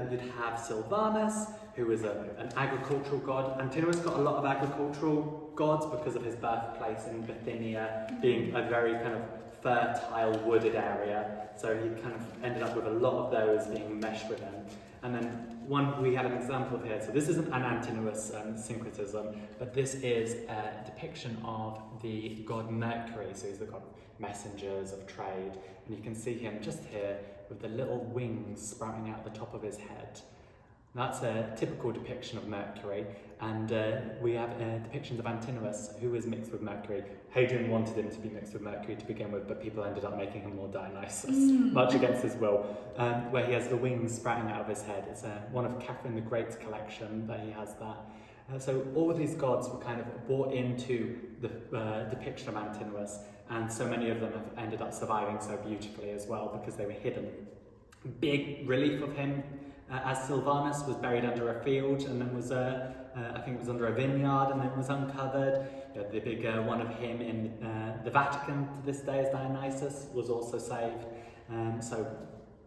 you'd have Silvanus, who was an agricultural god. Antinous got a lot of agricultural gods because of his birthplace in Bithynia, being a very kind of fertile wooded area. So he kind of ended up with a lot of those being meshed with him. And then we have an example here. So this isn't an Antinous syncretism, but this is a depiction of the god Mercury. So he's the god of messengers, of trade. And you can see him just here with the little wings sprouting out the top of his head. That's a typical depiction of Mercury, and we have depictions of Antinous, who is mixed with Mercury. Hadrian wanted him to be mixed with Mercury to begin with, but people ended up making him more Dionysus, much against his will, where he has the wings sprouting out of his head. It's one of Catherine the Great's collection that he has that. So all of these gods were kind of brought into the depiction of Antinous, and so many of them have ended up surviving so beautifully as well because they were hidden. Big relief of him as Silvanus was buried under a field, and then was, I think it was under a vineyard, and then was uncovered. The big one of him in the Vatican to this day as Dionysus was also saved. So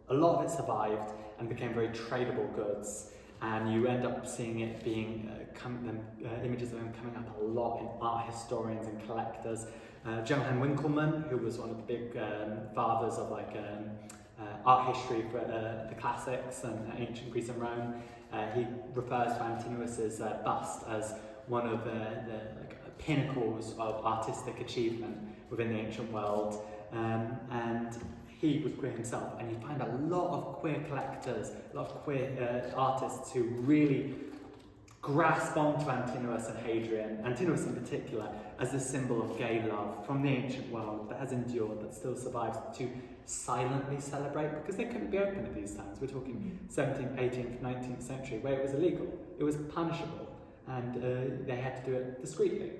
a lot of it survived and became very tradable goods. And you end up seeing it being, images of him coming up a lot in art historians and collectors. Johann Winckelmann, who was one of the big fathers of art history for the classics and ancient Greece and Rome, he refers to Antinous' bust as one of the pinnacles of artistic achievement within the ancient world. And he was queer himself, and you find a lot of queer collectors, a lot of queer artists who really grasp onto Antinous and Hadrian, Antinous in particular, as a symbol of gay love from the ancient world that has endured, that still survives, to silently celebrate, because they couldn't be open at these times. We're talking 17th, 18th, 19th century, where it was illegal, it was punishable, and they had to do it discreetly.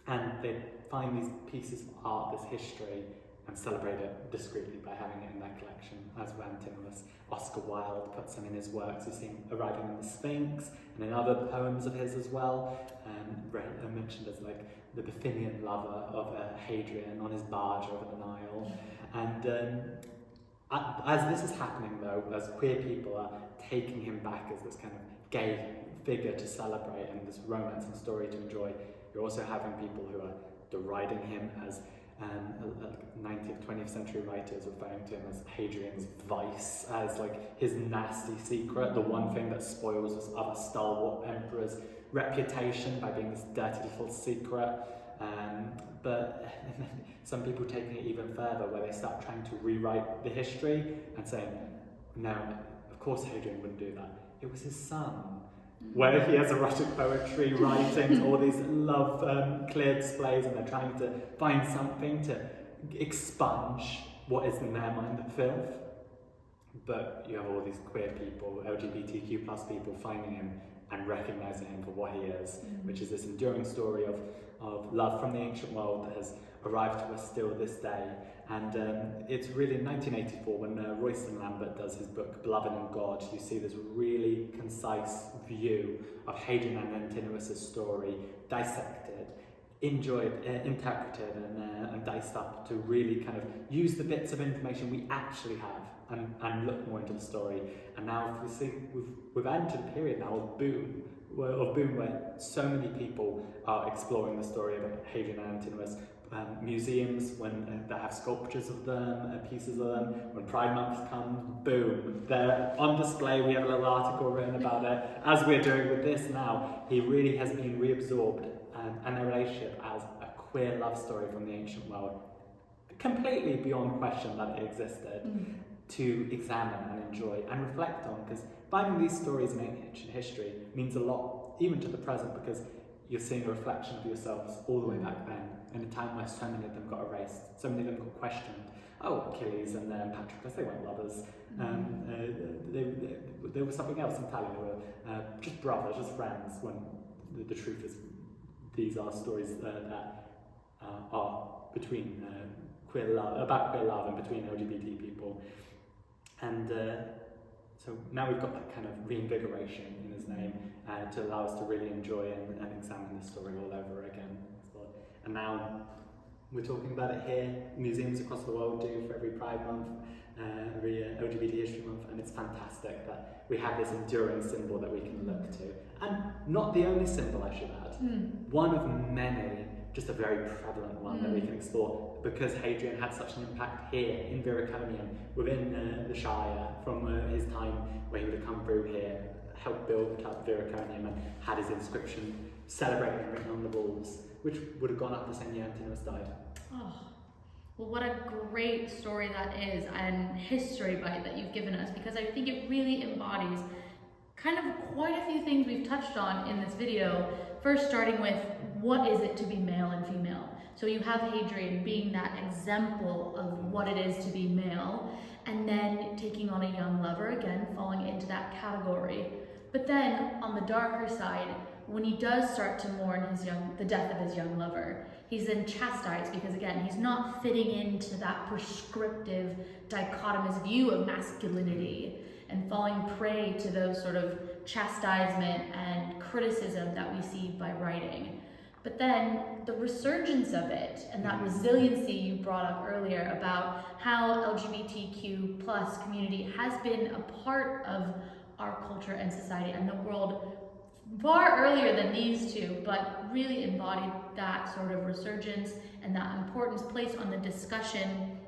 And they'd find these pieces of art, this history, and celebrate it discreetly by having it in their collection, as with Antinous. Oscar Wilde puts him in his works. You see him arriving in the Sphinx, and in other poems of his as well, mentioned as the Bithynian lover of Hadrian on his barge over the Nile. And as this is happening though, as queer people are taking him back as this kind of gay figure to celebrate and this romance and story to enjoy, you're also having people who are deriding him as 19th, 20th century writers referring to him as Hadrian's vice, as his nasty secret, the one thing that spoils this other stalwart emperor's reputation by being this dirty little secret. But some people taking it even further, where they start trying to rewrite the history and saying, no, of course Hadrian wouldn't do that. It was his son. Where he has erotic poetry, writings, all these love clear displays, and they're trying to find something to expunge what is in their mind the filth. But you have all these queer people, LGBTQ plus people, finding him and recognising him for what he is, which is this enduring story of love from the ancient world that has arrived to us still this day. And it's really in 1984 when Royston Lambert does his book Beloved in God, you see this really concise view of Hadrian and Antinous' story, dissected, interpreted and diced up to really kind of use the bits of information we actually have and look more into the story. And now we've entered a period now of boom where so many people are exploring the story of Hadrian and Antinous. Museums, when they have sculptures of them, pieces of them, when Pride Month comes, boom, they're on display. We have a little article written about it, as we're doing with this now. He really has been reabsorbed, and their relationship as a queer love story from the ancient world, completely beyond question that it existed, to examine and enjoy and reflect on, because finding these stories in ancient history means a lot, even to the present, because you're seeing a reflection of yourselves all the way back then, in a time where so many of them got erased, so many of them got questioned. Oh, Achilles and Patroclus, they weren't lovers. They were something else entirely. They were just brothers, just friends, when the truth is these are stories that are between about queer love and between LGBT people. And so now we've got that kind of reinvigoration in his name to allow us to really enjoy and examine the story all over again. And now we're talking about it here. Museums across the world do for every Pride Month, every LGBT History Month, and it's fantastic that we have this enduring symbol that we can look to. And not the only symbol, I should add. One of many, just a very prevalent one that we can explore, because Hadrian had such an impact here in Viroconium, within the Shire, from his time where he would have come through here, helped build up Viroconium and had his inscription celebrated and written on the walls, which would have gone up the same year Antinous died. Oh, well, what a great story that is, and history bite that you've given us, because I think it really embodies kind of quite a few things we've touched on in this video. First, starting with what is it to be male and female. So you have Hadrian being that example of what it is to be male, and then taking on a young lover, again, falling into that category. But then, on the darker side, when he does start to mourn the death of his young lover, he's then chastised because, again, he's not fitting into that prescriptive, dichotomous view of masculinity, and falling prey to those sort of chastisement and criticism that we see by writing. But then the resurgence of it and that resiliency you brought up earlier about how LGBTQ plus community has been a part of our culture and society and the world far earlier than these two, but really embodied that sort of resurgence and that importance placed on the discussion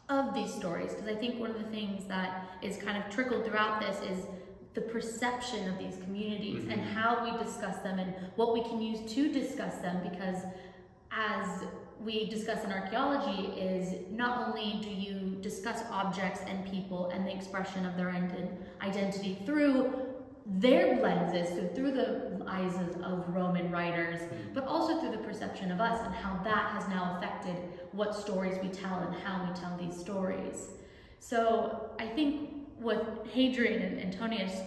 of these stories. Because I think one of the things that is kind of trickled throughout this is the perception of these communities and how we discuss them and what we can use to discuss them, because as we discuss in archaeology is not only do you discuss objects and people and the expression of their identity through their lenses, so through the eyes of Roman writers, but also through the perception of us and how that has now affected what stories we tell and how we tell these stories. So I think what Hadrian and Antinous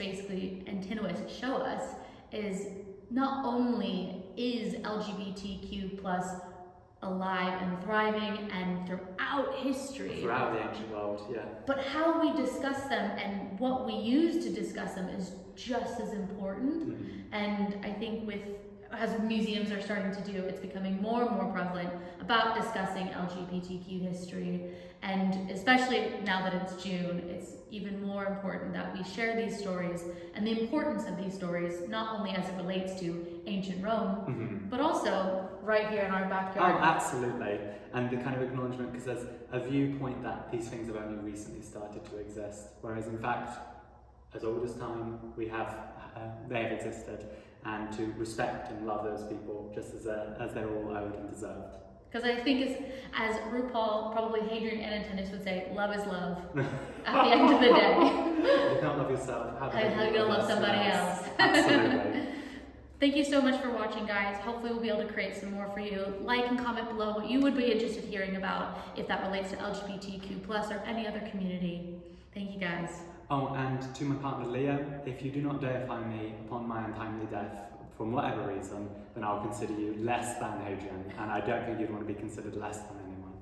show us is not only is LGBTQ plus alive and thriving and throughout history, throughout the ancient world, yeah, but how we discuss them and what we use to discuss them is just as important. And I think as museums are starting to do, it's becoming more and more prevalent about discussing LGBTQ history. And especially now that it's June, it's even more important that we share these stories and the importance of these stories, not only as it relates to ancient Rome, but also right here in our backyard. Oh, absolutely. And the kind of acknowledgement, because there's a viewpoint that these things have only recently started to exist, whereas in fact, as old as time, they have existed, and to respect and love those people just as they're all owed and deserved. Because I think, as RuPaul, probably Hadrian and Antinous would say, love is love at the end of the day. You can't love yourself. How are you going to love somebody else? Absolutely. Thank you so much for watching, guys. Hopefully we'll be able to create some more for you. Like and comment below what you would be interested in hearing about, if that relates to LGBTQ plus or any other community. Thank you, guys. Oh, and to my partner Leo, if you do not deify me upon my untimely death, from whatever reason, then I'll consider you less than Hadrian, and I don't think you'd want to be considered less than anyone.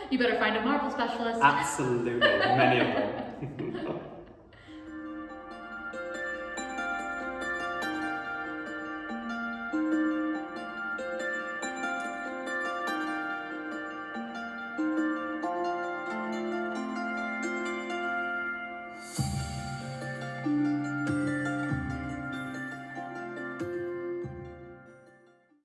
You better find a marble specialist. Absolutely, many of them.